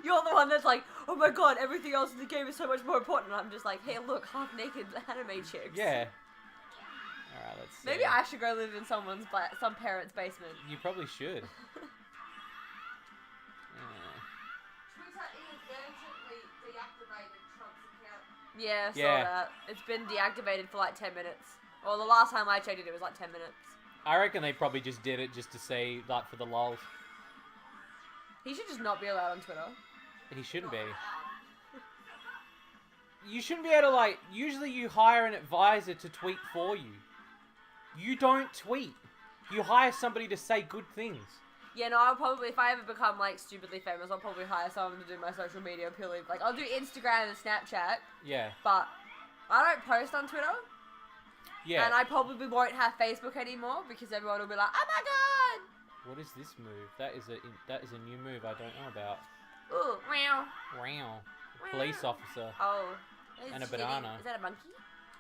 You're the one that's like, oh my god, everything else in the game is so much more important. And I'm just like, hey, look, half-naked anime chicks. Yeah. Alright, let's see. Maybe I should go live in some parent's basement. You probably should. Yeah, saw that. It's been deactivated for like 10 minutes. Well, the last time I checked it, it was like 10 minutes. I reckon they probably just did it just to say, like, for the lols. He should just not be allowed on Twitter. He shouldn't be. You shouldn't be able to, like... Usually you hire an advisor to tweet for you. You don't tweet. You hire somebody to say good things. Yeah, no, I'll probably... If I ever become, like, stupidly famous, I'll probably hire someone to do my social media purely... Like, I'll do Instagram and Snapchat. Yeah. But I don't post on Twitter. Yeah. And I probably won't have Facebook anymore because everyone will be like, oh my god! What is this move? That is a new move I don't know about. Ooh, meow. Wow. A police officer. Oh. And a banana. Is that a monkey?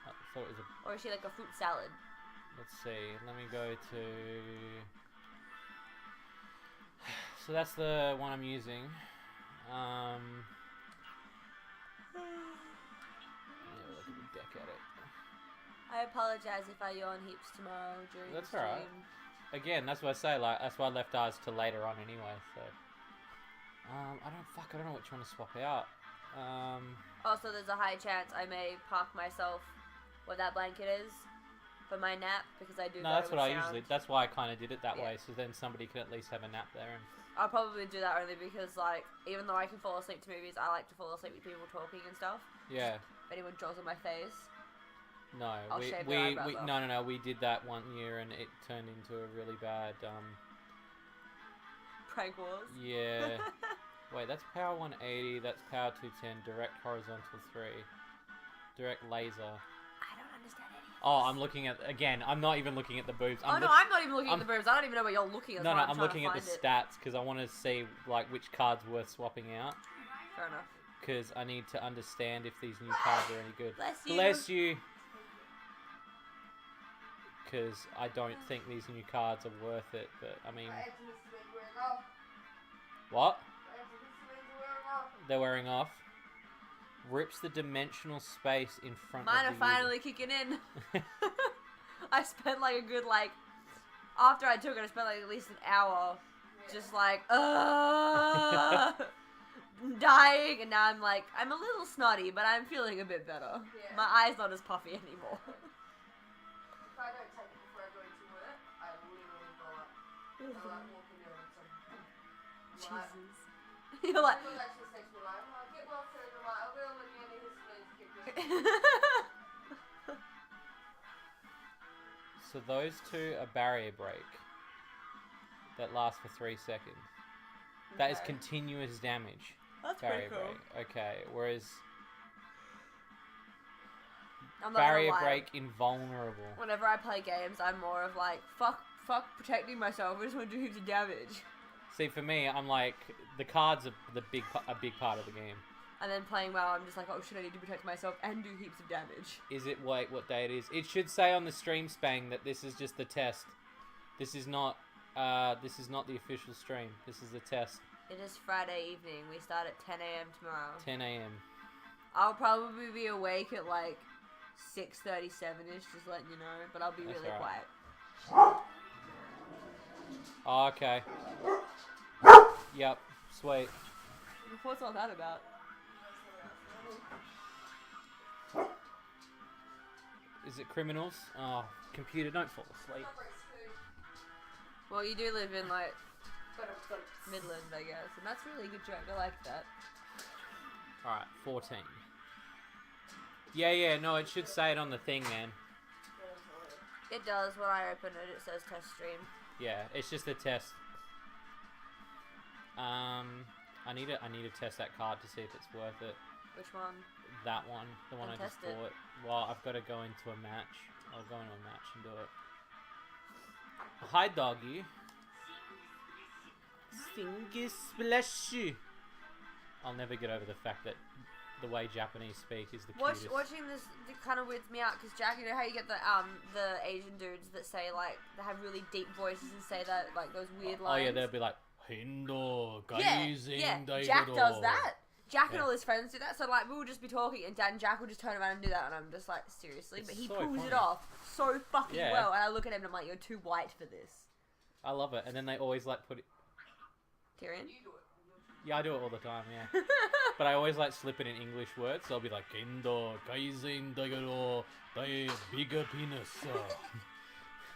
I thought it was a... Or is she like a fruit salad? Let's see. Let me go to... So that's the one I'm using. Yeah, look at the deck at it. I apologize if I yawn heaps tomorrow during the stream. Alright. Again, that's what I say, like, that's why I left ours till later on anyway, so... I don't know which one to swap out. Also, there's a high chance I may park myself where that blanket is for my nap, because I do No, that's what I usually... That's why I kind of did it that way, so then somebody can at least have a nap there. And I'll probably do that only because, like, even though I can fall asleep to movies, I like to fall asleep with people talking and stuff. Yeah. If anyone draws on my face... No, I'll shave their eyebrows off. No, we did that one year and it turned into a really bad, Prank wars? Yeah. Wait, that's power 180, that's power 210, direct horizontal 3, direct laser. I don't understand any of this. Oh, I'm looking at, again, I'm not even looking at the boobs. I'm not even looking at the boobs. I don't even know what you're looking at. No, I'm looking at the stats because I want to see, like, which card's worth swapping out. Fair enough. Because I need to understand if these new cards are any good. Bless you. Bless you. Because I don't think these new cards are worth it, but I mean... What? They're wearing off. Rips the dimensional space in front Mine of are finally kicking in. I spent like a good, after I took it, I spent like at least an hour just like, dying, and now I'm like, I'm a little snotty, but I'm feeling a bit better. Yeah. My eye's not as puffy anymore. If I don't take it before I go into work, I literally go up. I like walking there and some... Jesus. You're like... Someone actually says to me, like, oh, get well soon. I'm like, I'll go when the end of his friends kick in. So those two are barrier break. That lasts for 3 seconds. That is continuous damage. That's barrier pretty cool. break. Okay, whereas... I'm not barrier gonna lie. break invulnerable. Whenever I play games, I'm more of like, fuck protecting myself. I just want to do heaps of damage. See, for me, I'm like, the cards are a big part of the game. And then playing well, I'm just like, oh shit, I need to protect myself and do heaps of damage. Is it, wait, what day it is? It should say on the stream spang that this is just the test. This is not the official stream. This is the test. It is Friday evening. We start at 10 a.m. tomorrow. 10 a.m. I'll probably be awake at like 6:37ish, just letting you know, but I'll be really quiet. Oh, okay. Yep, sweet. What's all that about? Is it criminals? Oh, computer, don't fall asleep. Well, you do live in like Midland, I guess, and that's really a good joke. I like that. Alright, 14. Yeah, no, it should say it on the thing, man. It does. When I open it, it says test stream. Yeah, it's just a test. I need to test that card to see if it's worth it. Which one? That one, the one I just test it. bought. Well, I've got to go into a match. I'll go into a match and do it. Hi, doggy. Singy splashy. I'll never get over the fact that the way Japanese speak is the cutest. Watching this kind of weirds me out because Jack, you know how you get the Asian dudes that say like they have really deep voices and say that like those weird lines. Oh yeah, they'll be like, Hindo, Yeah, Jack does that. Jack and all his friends do that. So like we will just be talking, and Dad and Jack will just turn around and do that, and I'm just like, seriously. It's But he so pulls funny. it off so fucking Yeah. well, and I look at him and I'm like, you're too white for this. I love it. And then they always like put it. Tyrion. You do it. Yeah, I do it all the time. Yeah. But I always like slip it in English words, so I'll be like, Kendo, Kaizen, Dagaro, Dai, bigger penis.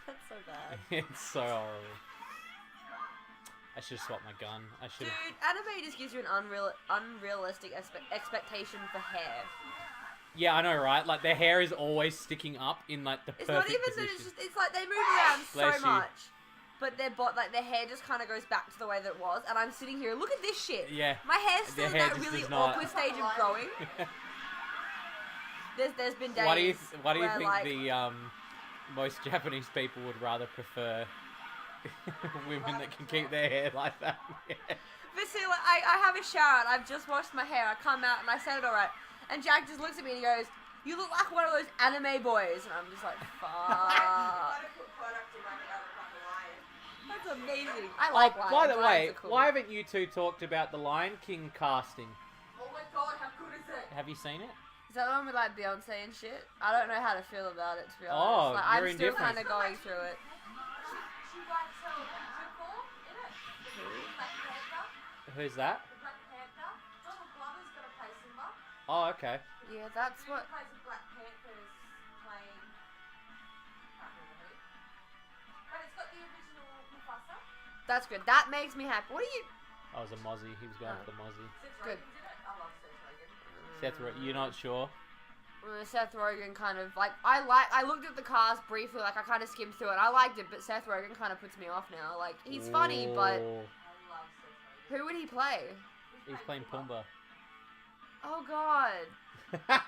That's so bad. It's so horrible. I should have swapped my gun. I should Dude, have. anime just gives you an unrealistic expectation for hair. Yeah, I know, right? Like their hair is always sticking up in like the It's perfect not even position. that. It's like they move around Bless so you. much, but their hair just kind of goes back to the way that it was. And I'm sitting here. Look at this shit. Yeah. My hair's still in Their hair that just really does not- awkward stage of growing. There's been days. Why do you where, think like, the most Japanese people would rather prefer women that can keep their hair like that? But see, like, I have a shower and I've just washed my hair. I come out and I said it all right, and Jack just looks at me and he goes, "You look like one of those anime boys," and I'm just like, "Fuck." I put product in my hair like a lion. That's amazing. I like lions. By the way, Lions are cool. why haven't you two talked about the Lion King casting? Oh my god, how good is it? Have you seen it? Is that the one with like Beyonce and shit? I don't know how to feel about it, to be honest. Oh, like, you're I'm still indifferent. kind of going through it. She likes Zuko in it. The Black Panther. Who's that? The Black Panther. Donald Glover's gonna play Simba. Oh, okay. Yeah, that's Who what. plays the Black Panther's playing. I can't remember who. But it's got the original Mufasa. That's good. That makes me happy. What are you? I was a Mozzie. He was going Oh. for the Mozzie. Seth Good. Rogen's in it. I love Seth Rogen. You're not sure? Seth Rogen kind of like I looked at the cast briefly, like I kind of skimmed through it. I liked it, but Seth Rogen kind of puts me off now. Like he's funny, but Oh, I love Seth Rogen. who would he play? he's playing Pumbaa. Oh God,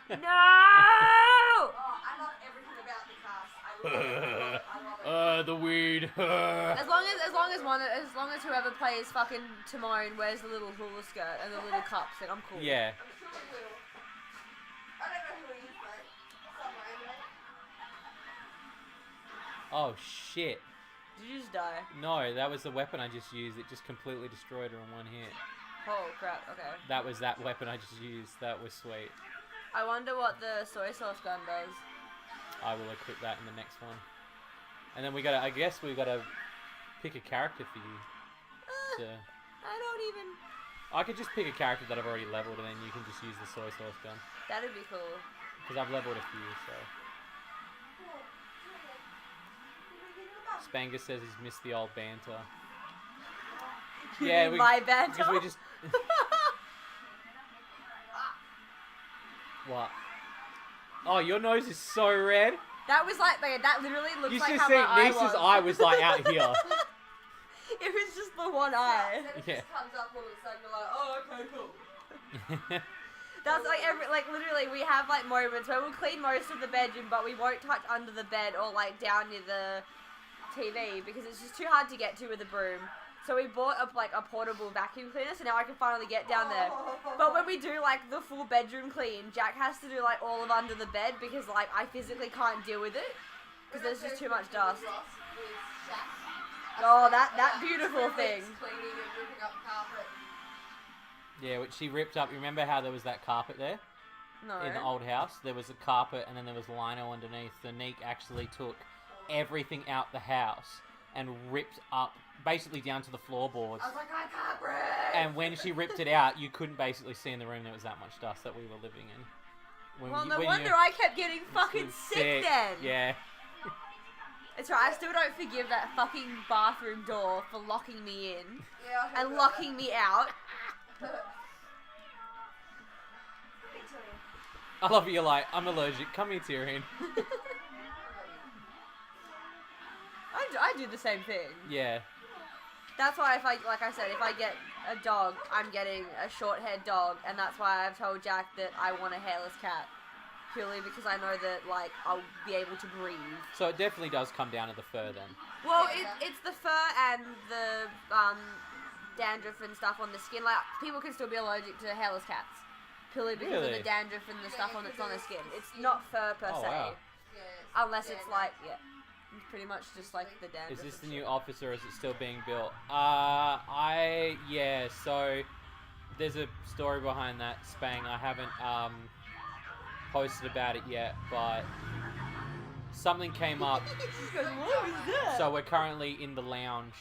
no! Oh, I love everything about the cast. I love it. I love it. The weed. As long as whoever plays fucking Timon wears the little hula skirt and the little cups, then I'm cool. Yeah. I'm sure he will. I don't know who he is, though. Somewhere anyway. Oh shit. Did you just die? No, that was the weapon I just used. It just completely destroyed her in one hit. Oh crap. Okay. That was that weapon I just used. That was sweet. I wonder what the soy sauce gun does. I will equip that in the next one. And then I guess we gotta pick a character for you. To, I don't even. I could just pick a character that I've already leveled and then you can just use the soy sauce gun. That'd be cool. Because I've leveled a few, so. Spangus says he's missed the old banter. Yeah, my banter. Because we just. What? Oh, your nose is so red. That was like that literally looks You like should how see my eye Nisa's was. eye was like out here. It was just the one eye. Then it Yeah. just comes up all of a sudden, you're like, oh, okay, cool. That's like literally we have like moments where we'll clean most of the bedroom, but we won't touch under the bed or like down near the TV because it's just too hard to get to with a broom. So we bought a portable vacuum cleaner, so now I can finally get down there. But when we do like the full bedroom clean, Jack has to do like all of under the bed because like I physically can't deal with it because there's just too much dust. Oh, that beautiful thing. Cleaning and ripping up carpet. Yeah, which she ripped up. You remember how there was that carpet there? No. In the old house? There was a carpet and then there was lino underneath. The Neek actually took everything out the house and ripped up, basically down to the floorboards. I was like, I can't breathe. And when she ripped it out, you couldn't basically see in the room there was that much dust that we were living in. Well, no wonder I kept getting fucking sick then. Yeah. It's right, I still don't forgive that fucking bathroom door for locking me in Yeah, I heard and about locking me out. that. I love you, like, I'm allergic. Come here, Tyrion. I do the same thing. Yeah. That's why if I get a dog, I'm getting a short-haired dog, and that's why I've told Jack that I want a hairless cat. Purely because I know that, like, I'll be able to breathe. So it definitely does come down to the fur then. Well, Yeah. it's the fur and the dandruff and stuff on the skin. Like, people can still be allergic to hairless cats. Purely because of Really? the dandruff and the stuff on that's on the skin. It's not fur per Oh, se. wow. Yeah, Unless it's yeah, like, yeah. It's pretty much just like the dandruff. Is this the and new shit. office or is it still being built? Yeah, so there's a story behind that, Spang. I haven't posted about it yet, but something came up. She goes, what was that? So we're currently in the lounge.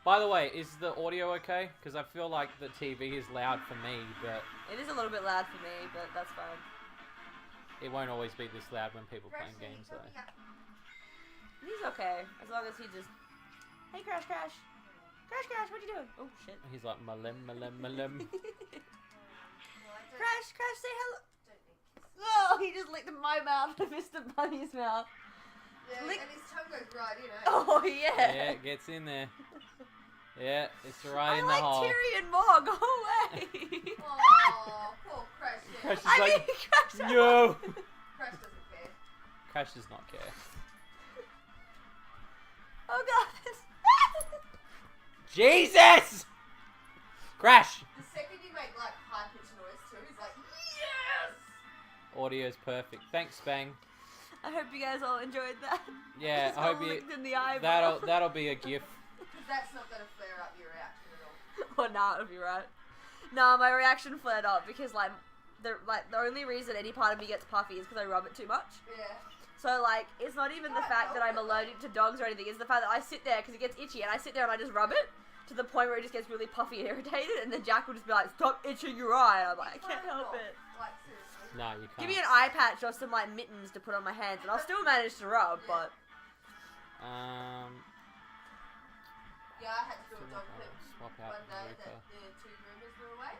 By the way, is the audio okay? Because I feel like the TV is loud for me, but It is a little bit loud for me, but that's fine. it won't always be this loud when people are playing games, though. He's okay, as long as he just... Hey, Crash, Crash. Crash, Crash, what you doing? Oh, shit. He's like, malem, malem, malem. Crash, Crash, say hello. Oh, he just licked my mouth to Mr. Bunny's mouth. Yeah, Lick- and his tongue goes right in it. Oh, yeah. Yeah, it gets in there. Yeah, it's right I in like the hole. Tyrion more. Go away. Oh, poor Crash. Crash is I like, mean, Crash. no! Crash doesn't care. Crash does not care. Oh, God. Jesus! Crash! The second you make like high pitched noise too, he's like, yes! Audio's perfect. Thanks, Spang. I hope you guys all enjoyed that. Yeah, Just I hope got you. licked in the eyeball. That'll be a gif. Because that's not going to flare up your reaction at all. Or nah, it'll be right. Nah, my reaction flared up because the only reason any part of me gets puffy is because I rub it too much. Yeah. So like, it's not even the fact that I'm allergic to dogs or anything. It's the fact that I sit there because it gets itchy, and I sit there and I just rub it to the point where it just gets really puffy and irritated, and then Jack will just be like, "Stop itching your eye." And I'm like, I can't help it. Like, seriously. No, you can't. Give me an eye patch or some like mittens to put on my hands, and I'll still manage to rub. But Yeah, I had to do a dog clip swap out one day Luca. that the two groomers were away.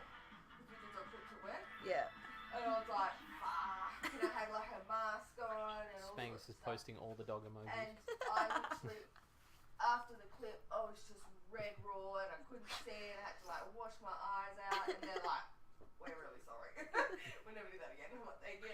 Because we did dog clips at work. yeah, And I was like, fuck. And I had like a mask on and all Spanx sorts is of stuff. posting all the dog emojis. And I literally, after the clip, I was just red raw and I couldn't see and I had to like wash my eyes out and they're like, we're really sorry. We'll never do that again. I'm like, thank you.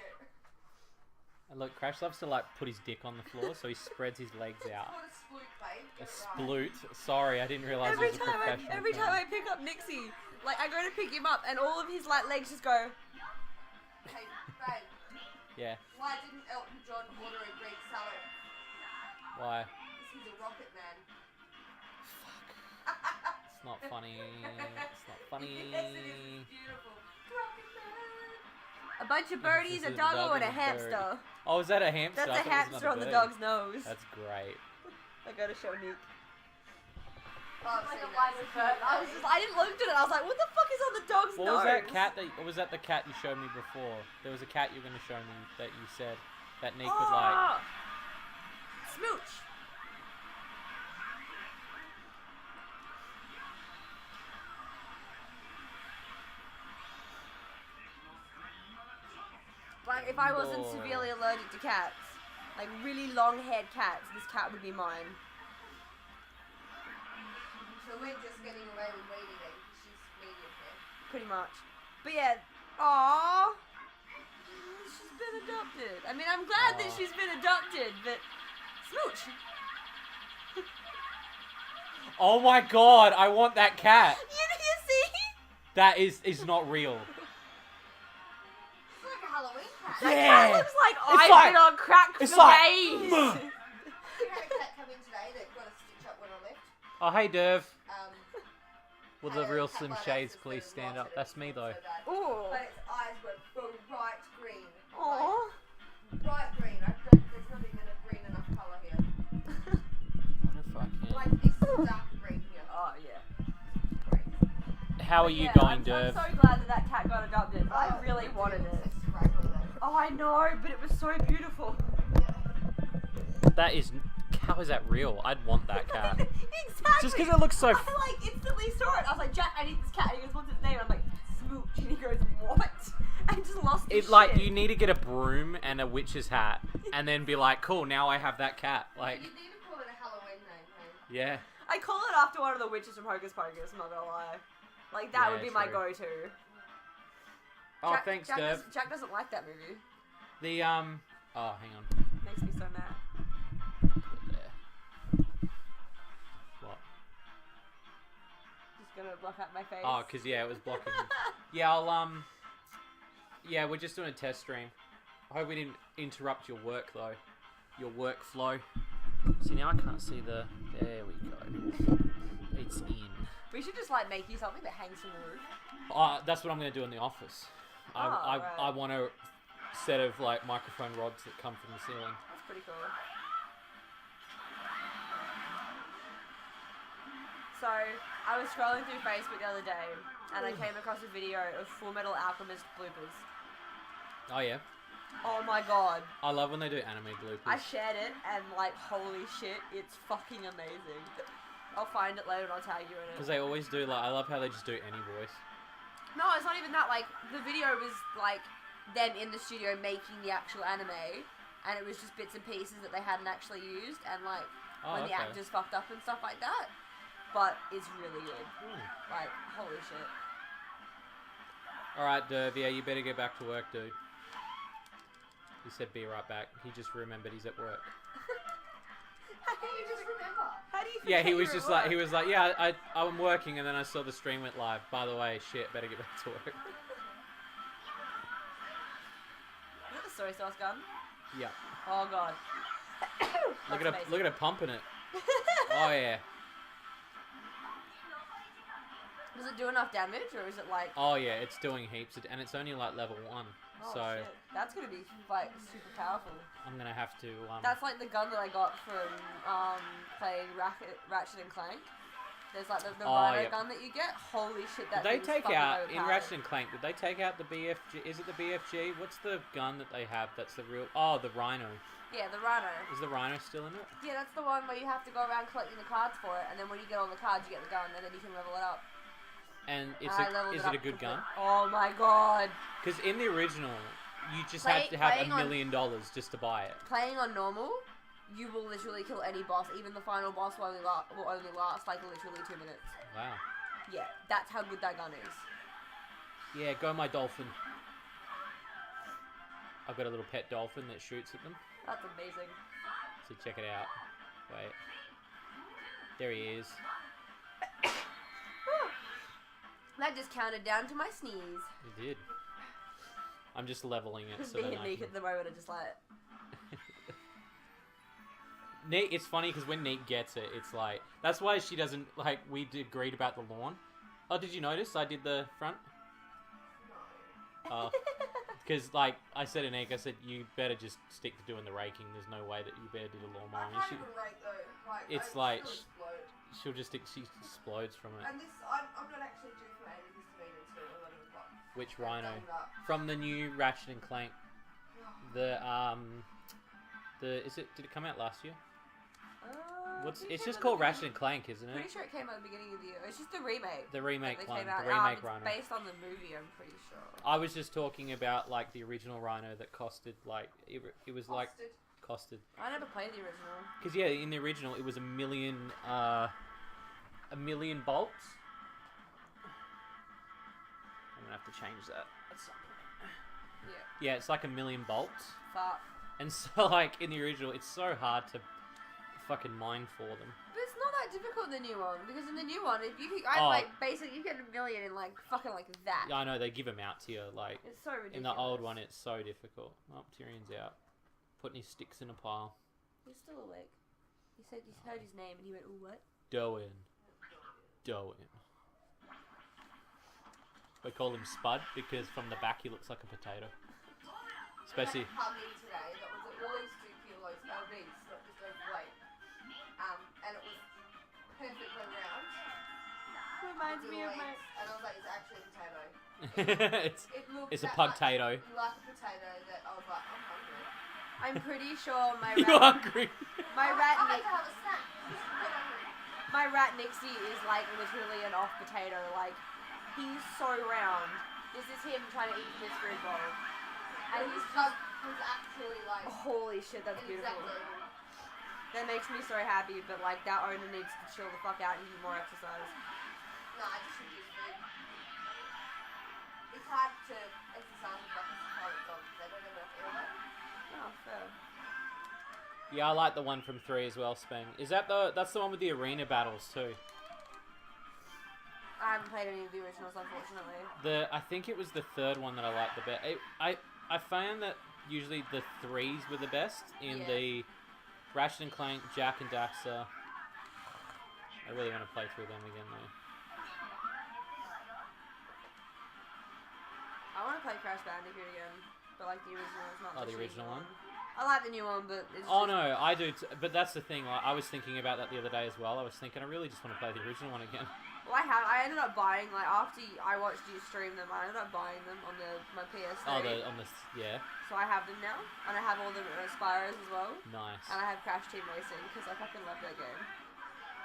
And look, Crash loves to like put his dick on the floor, so he spreads his legs It's out. called a sploot, babe. A Get it right. sploot. Sorry, I didn't realize every it was a professional. every term. time I pick up Nixie, like I go to pick him up, and all of his like legs just go. Hey, babe, Yeah. why didn't Elton John order a Greek salad? Why? Because he's a rocket man. It's not funny. It's not funny. Yes, it is. It's beautiful. Rocket man. A bunch of birdies, This a is a doggo, dog and a and a bird. hamster. Oh, is that a hamster? That's I a thought it was hamster another on the bird. dog's nose. That's great. I gotta show Nick. Oh, I've Like seen a that. line of bird. I didn't look at it. I was like, what the fuck is on the dog's What nose? was that cat that? Or was that the cat you showed me before? There was a cat you were going to show me that you said that Nick would like. Oh! Smooch. Like, if I wasn't Boy. severely allergic to cats, like really long-haired cats, this cat would be mine. So we're just getting away with waiting then because she's medium hair. Pretty much. But yeah, aww. She's been adopted. I mean, I'm glad that Aw. she's been adopted, but Smooch. Oh my god! I want that cat. You see? That is not real. It's like a Halloween cat. That Yeah. cat looks like It's I've like- been on crack for it's like- days. We had a cat come in today that got a stitch up when I left. Oh hey Derv. Will Had the a real cat Slim bite Shades us please instead of stand lost up? it. That's me It though. was so bad. Ooh. But its eyes were bright green. Aww. Like, bright green. There's not even a green enough colour here. I wonder if I can. Like this dark green here. Oh yeah. Great. How are you Yeah, going, I'm Derv? so glad that cat got adopted. I Oh, really wanted it's it. a scrap on that. Oh, I know, but it was so beautiful. Yeah. That is. How is that real? I'd want that cat. Exactly. Just because it looks so. I like instantly saw it. I was like, Jack, I need this cat. And he goes, what's its name? I'm like, Smooch. And he goes, what? I just lost his It like shit. you need to get a broom and a witch's hat, and then be like, cool, now I have that cat. Like, You need to call it a Halloween name, hey? yeah. I call it after one of the witches from Hocus Pocus, I'm not gonna lie. Like, that Yeah, would be my true. go-to. Oh, Jack, thanks, Jack Derv. Jack doesn't like that movie. The Oh, hang on. Makes me so mad. Put it there. What? Just gonna block out my face. Oh, cause yeah, it was blocking. Yeah, I'll Yeah, we're just doing a test stream. I hope we didn't interrupt your work though. Your workflow. See, now I can't see the... There we go. It's in. We should just like make you something that hangs from the roof. That's what I'm going to do in the office. I Right. want a set of like microphone rods that come from the ceiling. That's pretty cool. So, I was scrolling through Facebook the other day, and I came across a video of Full Metal Alchemist bloopers. Oh yeah. Oh my god. I love when they do anime bloopers. I shared it, and like, holy shit, it's fucking amazing. I'll find it later and I'll tag you in it. Because they always do, like, I love how they just do any voice. No, it's not even that. Like, the video was like them in the studio making the actual anime, and it was just bits and pieces that they hadn't actually used, and like when the actors fucked up and stuff like that. But it's really good. Like, holy shit. Alright, Dervia, you better get back to work, dude. He said be right back. He just remembered he's at work. How do you just remember? How do you Yeah, he forget was you're just at like, work? he was like, yeah, I'm working, and then I saw the stream went live. By the way, shit, better get back to work. Is that the soy sauce gun? Yeah. Oh god. Look at it pumping it. Oh yeah. Does it do enough damage, or is it like... Oh yeah, it's doing heaps, and it's only like level 1. Oh, so shit. That's gonna be like super powerful. I'm gonna have to. That's like the gun that I got from playing Ratchet and Clank. There's like the Rhino gun that you get. Holy shit, that Did they thing's take fucking out in overpowered. Ratchet and Clank? Did they take out the BFG? Is it the BFG? What's the gun that they have? That's the real. Oh, the Rhino. Yeah, the Rhino. Is the Rhino still in it? Yeah, that's the one where you have to go around collecting the cards for it, and then when you get all the cards, you get the gun, and then you can level it up. And Is it a good gun? Oh my god. Because in the original, you just had to have playing $1 million just to buy it. Playing on normal, you will literally kill any boss. Even the final boss will only last like literally 2 minutes. Wow. Yeah, that's how good that gun is. Yeah, go my dolphin. I've got a little pet dolphin that shoots at them. That's amazing. So check it out. Wait. There he is. That just counted down to my sneeze. He did. I'm just leveling it so Being that I Neek can... at the moment, I just like... Neat, it's funny because when Neat gets it, it's like... That's why she doesn't... Like, we agreed about the lawn. Oh, did you notice I did the front? No. Because, like, I said to Neek, I said, you better just stick to doing the raking. There's no way that you better do the lawn I mowing. can't even rake though. Like, It's I like- still explode. She explodes from it. And this, I'm not actually due for my antihistamine until 11 o'clock. Which I've Rhino? doubled up. From the new Ratchet and Clank. Did it come out last year? It's just called Ratchet and Clank, isn't it? Pretty sure it came out at the beginning of the year. It's just a remake. The remake that they one, came out. the remake It's Rhino. based on the movie, I'm pretty sure. I was just talking about like the original Rhino that costed like it was like costed. I never played the original. Because yeah, in the original it was a million bolts. I'm gonna have to change that at some point. Yeah. Yeah, it's like 1 million bolts, Fuck. and so like in the original, it's so hard to fucking mine for them. But it's not that difficult in the new one, because in the new one, if you basically you get 1 million in like fucking like that. Yeah, I know they give them out to you like. It's so ridiculous. In the old one, it's so difficult. Oh, Tyrion's out, putting his sticks in a pile. He's still awake. He said he heard his name and he went, "Ooh, what?" Doan. We call him Spud because from the back he looks like a potato. Especially. I had a puggy today that was at least 2 kilos obese, not just overweight. And it was perfectly round. Reminds me of Little my. legs, and I was like, it's actually a potato. It looked It's a that pug-tato. like a potato that I was like, I'm hungry. I'm pretty sure my You rat, hungry? my I rat, had to have a snack. Just to get hungry. my rat Nixie is like literally an off potato. Like he's so round. This is him trying to eat his food bowl, and he's just was actually like holy shit. That's beautiful. exactly. That makes me so happy. But like that owner needs to chill the fuck out and do more exercise. No, I just reduce food. It's hard to exercise with like a private dog because they don't have enough airway. Oh, fair. Yeah, I like the one from 3 as well, Speng. Is that that's the one with the arena battles too? I haven't played any of the originals, unfortunately. I think it was the third one that I liked the best. I found that usually the 3s were the best in Yeah. the Ratchet and Clank, Jack and Daxter. I really want to play through them again though. I want to play Crash Bandicoot again, but like the original, it's not The original one? I like the new one, but it's Oh just... no, I do. But that's the thing. Like, I was thinking about that the other day as well. I was thinking I really just want to play the original one again. Well, I ended up buying, like, after I watched you stream them, I ended up buying them on my PS3. Oh, yeah. So I have them now, and I have all the Spyros as well. Nice. And I have Crash Team Racing, because I fucking love that game.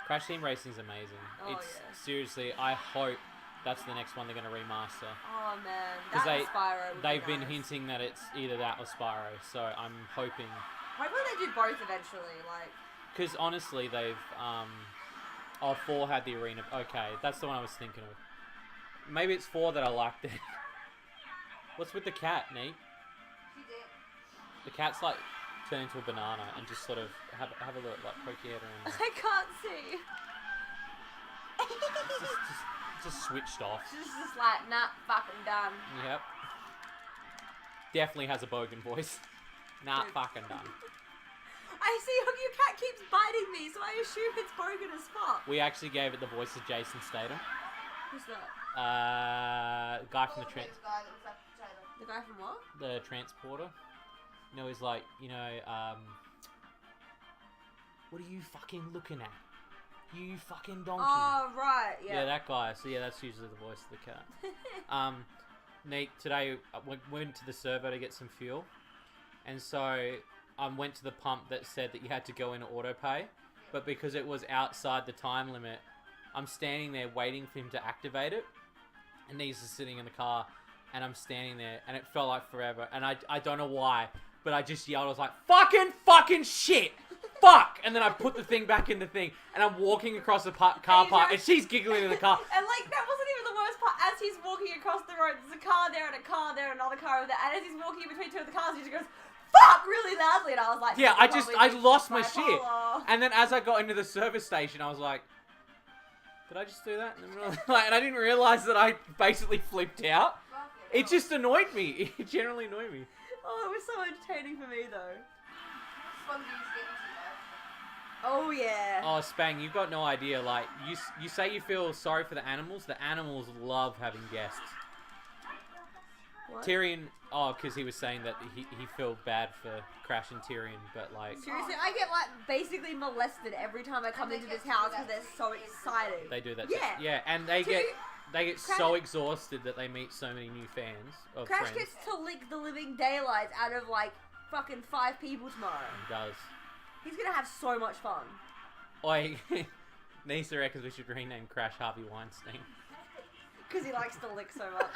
Crash Team Racing's amazing. Oh, It's yeah. seriously, I hope that's the next one they're going to remaster. Oh, man. Because That Spyro would they've be been nice. hinting that it's either that or Spyro, so I'm hoping. Hopefully they do both eventually, like... Because honestly, they've 4 had the arena. Okay, that's the one I was thinking of. Maybe it's 4 that I liked it. What's with the cat, Nate? She did. The cat's like turned into a banana and just sort of have a look, like poke your head around. I can't see. Just switched off. She's just like, nah, fucking done. Yep. Definitely has a bogan voice. Nah, Dude. fucking done. I see your cat keeps biting me, so I assume it's broken as fuck. We actually gave it the voice of Jason Statham. Who's that? Guy from the The guy that was like the trailer. The guy from what? the transporter. You know, he's like, what are you fucking looking at? You fucking donkey. Oh, right, Yeah, yeah. that guy. So yeah, that's usually the voice of the cat. Nate, today I went to the servo to get some fuel, and so I went to the pump that said that you had to go in auto pay, but because it was outside the time limit, I'm standing there waiting for him to activate it, and he's just sitting in the car, and I'm standing there, and it felt like forever, and I don't know why, but I just yelled, I was like, fucking shit! Fuck! And then I put the thing back in the thing, and I'm walking across the car park, and she's giggling in the car. And like, that wasn't even the worst part. As he's walking across the road, there's a car there and a car there and another car over there, and as he's walking between two of the cars, he just goes, fuck! Really loudly, and I was like, Yeah, I lost my shit. bipolar. And then as I got into the service station, I was like, did I just do that? And I didn't realize that I basically flipped out. It just annoyed me. It generally annoyed me. Oh, it was so entertaining for me, though. Spongy's getting to Oh, yeah. Oh, Spang, you've got no idea. Like, you say you feel sorry for the animals. The animals love having guests. What? Tyrion, because he was saying that he felt bad for Crash and Tyrion, but like... Seriously, I get, like, basically molested every time I come And into they this get to house do because that they're so too. excited. They do that. Yeah. Yeah, and they get Crash- so exhausted that they meet so many new fans of Crash friends. gets to lick the living daylights out of, like, fucking 5 people tomorrow. He does. He's gonna have so much fun. Oi, Nisa reckons we should rename Crash Harvey Weinstein. Because he likes to lick so much.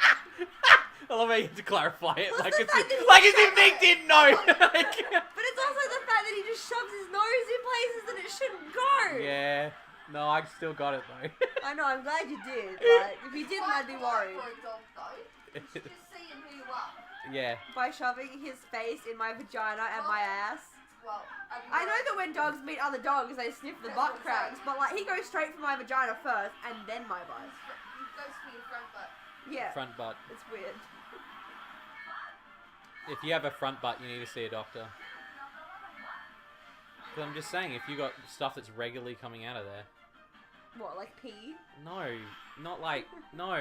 I love how you have to clarify it, What's like the it's fact that he like as shoves if Nick it? didn't know. But it's also the fact that he just shoves his nose in places that it shouldn't go. Yeah, no, I still got it though. I know, I'm glad you did. Like, if you didn't, I'd be worried. For example, though, you should just see him who you are. Yeah, By shoving his face in my vagina and my ass. Well, I know that when dogs meet other dogs, they sniff the That's butt what I'm cracks, saying. but like he goes straight for my vagina first and then my butt. He goes for your front butt. Yeah, front butt. it's weird. If you have a front butt, you need to see a doctor. But I'm just saying, if you got stuff that's regularly coming out of there. What, like pee? No, not like no.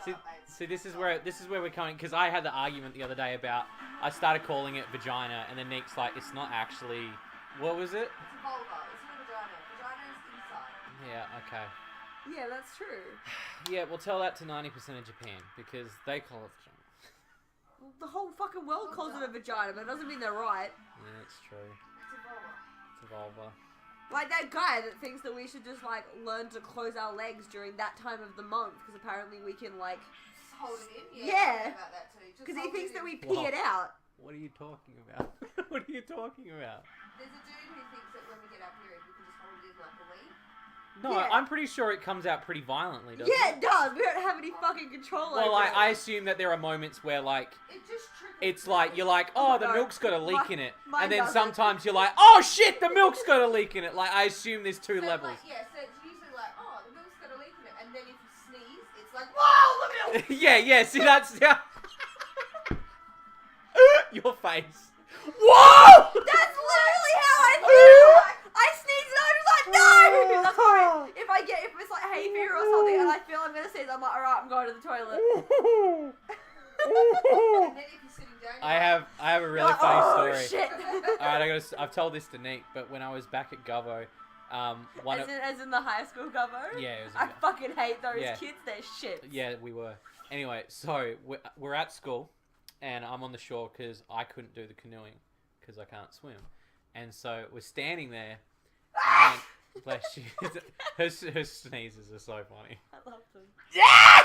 Shut up, mate. See, this is where we're coming, because I had the argument the other day about I started calling it vagina, and then Nick's like, it's not actually. What was it? It's a vulva. It's not a vagina. Vagina is inside. Yeah. Okay. Yeah, that's true. Yeah, we'll tell that to 90% of Japan because they call it vagina. Well, the whole fucking world calls it a vagina, but it doesn't mean they're right. Yeah, it's true. It's a vulva. It's a vulva. Like that guy that thinks that we should just like learn to close our legs during that time of the month because apparently we can like. Just hold it in. Yeah. I heard about that too. Just Because he hold thinks it that in. we pee it out. What are you talking about? What are you talking about? There's a dude who thinks that when we get our period, we can just hold it in like a wee. No, Yeah. I'm pretty sure it comes out pretty violently, doesn't Yeah, it? it does. We don't have any fucking control over Well, like, it. I assume that there are moments where, like, It just triggers. it's like, you're like, oh, the No, milk's got a leak in it. mine And then doesn't. sometimes you're like, oh, shit, the milk's got a leak in it. Like, I assume there's two So, levels. Like, yeah, so it's usually like, oh, the milk's got a leak in it, and then if you sneeze, it's like, whoa, the milk. Yeah, see, that's... Yeah. Your face. Whoa! That's literally how I feel. I sneezed and I was like, no! That's why if it's like hay fever or something and I feel I'm gonna sneeze, I'm like, alright, I'm going to the toilet. And then if you're sitting down, I have a really You're like, funny oh, story. shit. Alright, I've told this to Nick, but when I was back at Gubbo, As in the high school Gubbo? Yeah, it was I fucking hate those Yeah. kids, they're shit. Yeah, we were. Anyway, so we're at school, and I'm on the shore because I couldn't do the canoeing because I can't swim, and so we're standing there. And, bless you. Her sneezes are so funny. I love them. Yeah!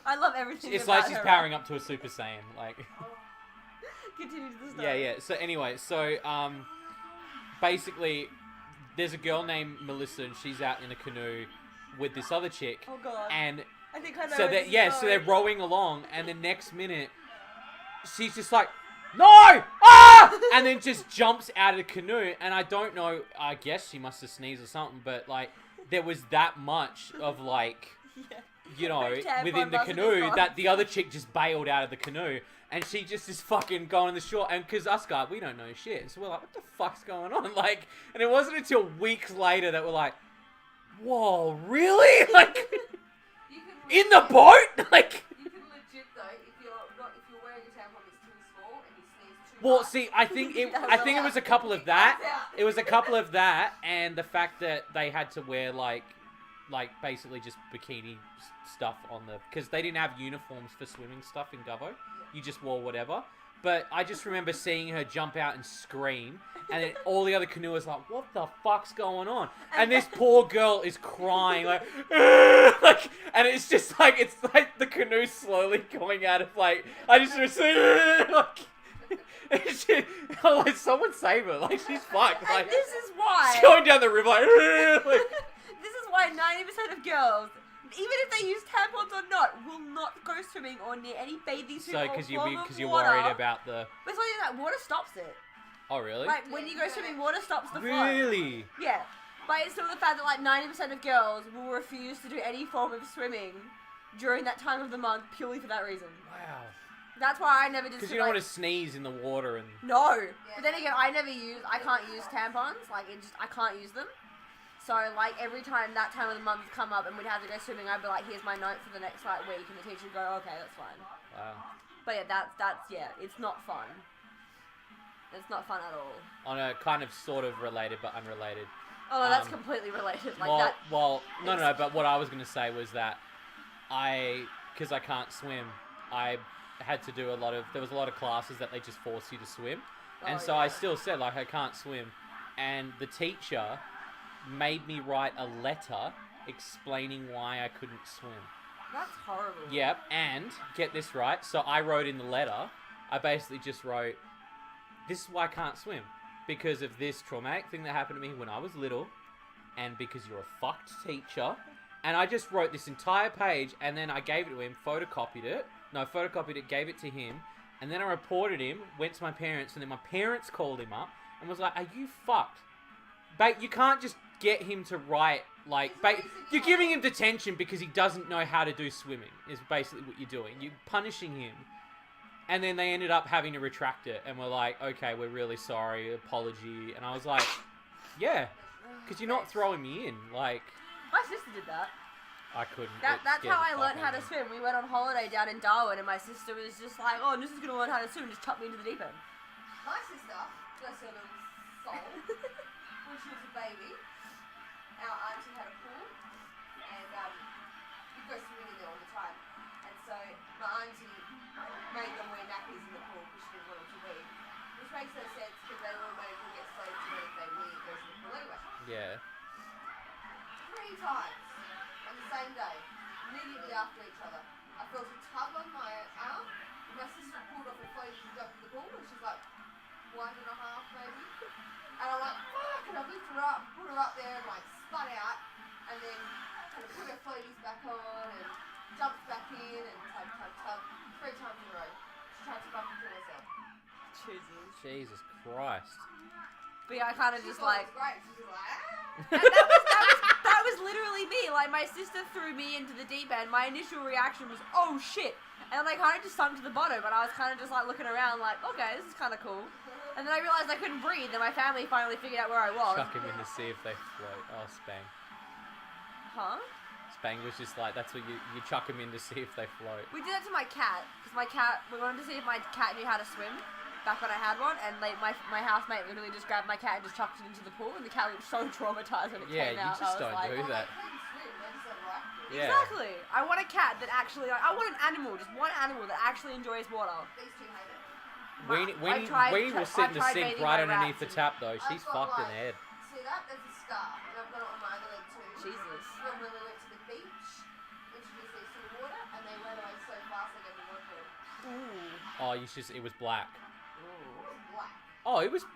I love everything It's about like she's her. powering up to a Super Saiyan. Like, Continue to the story. yeah. So anyway, basically, there's a girl named Melissa, and she's out in a canoe with this other chick, Oh god. and I think I know so where they're this is so they're going. rowing along, and the next minute, she's just like, no! Ah! And then just jumps out of the canoe, and I don't know, I guess she must have sneezed or something, but like, there was that much of like, Yeah. you know, Her tampon within the must have canoe gone. that the other chick just bailed out of the canoe, and she just is fucking going the shore, and because us guys, we don't know shit, so we're like, what the fuck's going on? Like, and it wasn't until weeks later that we're like, whoa, really? Like, you can in the boat? Like, You can legit though, if you're wearing a tampon that's too small and you sneeze too well, much. see, I think it was a couple of that. It was a couple of that, and the fact that they had to wear like basically just bikini stuff on the, because they didn't have uniforms for swimming stuff in Gubbo. You just wore whatever. But I just remember seeing her jump out and scream, and then all the other canoers like, what the fuck's going on? And this poor girl is crying like, like, and it's just like, it's like the canoe slowly going out of like, I just was like, it's just, I'm like, someone save her, like she's fucked. And Like, this is why. she's going down the river like, This is why 90% of girls, even if they use tampons or not, will not go swimming or near any bathing suit so or because form of you're water. worried about the, But it's not even that. Water stops it. oh really? Like, when you go swimming, water stops the flow. Really? Yeah. But it's still the fact that, like, 90% of girls will refuse to do any form of swimming during that time of the month purely for that reason. Wow. That's why I never did Because swim, you don't like, want to sneeze in the water and. No. But then again, I can't use tampons. Like, I can't use them. So, like, every time that time of the month would come up and we'd have to go swimming, I'd be like, here's my note for the next, like, week. And the teacher would go, okay, that's fine. Wow. But yeah, yeah, it's not fun. It's not fun at all. On a kind of sort of related but unrelated. Oh, no, that's completely related. Like, no, but what I was going to say was that because I can't swim, I had to do there was a lot of classes that they just force you to swim. And so I still said, like, I can't swim. And the teacher made me write a letter explaining why I couldn't swim. That's horrible. Yep, and get this right. So I wrote in the letter, I basically just wrote, this is why I can't swim. Because of this traumatic thing that happened to me when I was little, and because you're a fucked teacher. And I just wrote this entire page, and then I gave it to him, photocopied it, gave it to him, and then I reported him, went to my parents, and then my parents called him up, and was like, are you fucked? You can't just get him to write, like, you're giving him detention because he doesn't know how to do swimming, is basically what you're doing. You're punishing him. And then they ended up having to retract it, and we're like, okay, we're really sorry, apology. And I was like, yeah, because you're not throwing me in, like... My sister did that. I couldn't. That's how I learned how to swim. We went on holiday down in Darwin, and my sister was just like, oh, this is going to learn how to swim, just chuck me into the deep end. My sister, bless her little soul, when she was a baby, our auntie had a pool, and we'd go swimming in there all the time. And so my auntie made them wear nappies in the pool because she didn't want them to wee. Which makes no sense because they all may will get soaked and if they wee, it goes in the pool anyway. Yeah. 3 times on the same day, immediately after each other. I felt a tug on my arm, and my sister pulled off her clothes and jumped in the pool, and she's like 1.5 maybe. And I'm like, fuck, and I lifted her up, put her up there, and like spun out, and then kind of put her floaties back on, and jumped back in, and tug, 3 times in a row. She tried to fucking kill herself. Jesus Christ. But yeah, I kind of She just thought like... it was great, she was like, ah! that was literally me. Like, my sister threw me into the deep end. My initial reaction was, oh shit. And then I kind of just sunk to the bottom, and I was kind of just like looking around like, okay, this is kind of cool. And then I realized I couldn't breathe, and my family finally figured out where I was. Chuck him in to see if they float. Oh, Spang. Huh? Spang was just like, that's what you chuck him in to see if they float. We did that to my cat, because we wanted to see if my cat knew how to swim. Back when I had one, and like my housemate literally just grabbed my cat and just chucked it into the pool, and the cat looked so traumatized when it came out. Yeah, you just don't do that. Yeah. Exactly. I want a cat that actually, I want an animal, just one animal that actually enjoys water. These two hate it. Weenie will sit in the sink right underneath the tap though. She's fucked in the head. See that? There's a scar. And I've got it on my other leg too. Jesus. When we went to the beach, introduced these to the water, and they ran away so fast they gave me one foot. Ooh. Oh, it was black. Black. Oh, it was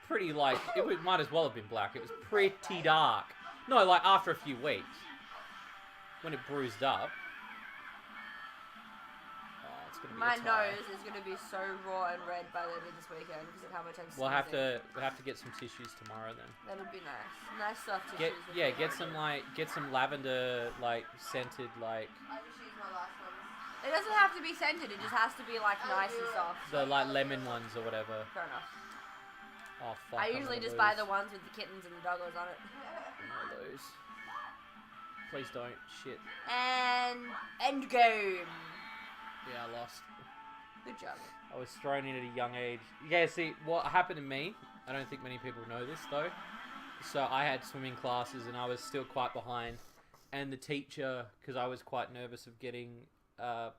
pretty like might as well have been black. It was pretty dark. No, like after a few weeks, when it bruised up. Oh, it's gonna be My a tie. nose is gonna be so raw and red by the end of this weekend because of how much I'm sneezing. We'll have to get some tissues tomorrow then. That would be nice. Nice soft tissues. Get some lavender like scented like I just used my last ones. It doesn't have to be scented. It just has to be like nice and soft. the like lemon ones or whatever. Fair enough. Oh fuck. I usually just buy the ones with the kittens and the doggos on it. One of those. Please don't. Shit. And end game. Yeah, I lost. Good job. I was thrown in at a young age. Yeah, see, what happened to me, I don't think many people know this, though. So I had swimming classes, and I was still quite behind. And the teacher, because I was quite nervous of getting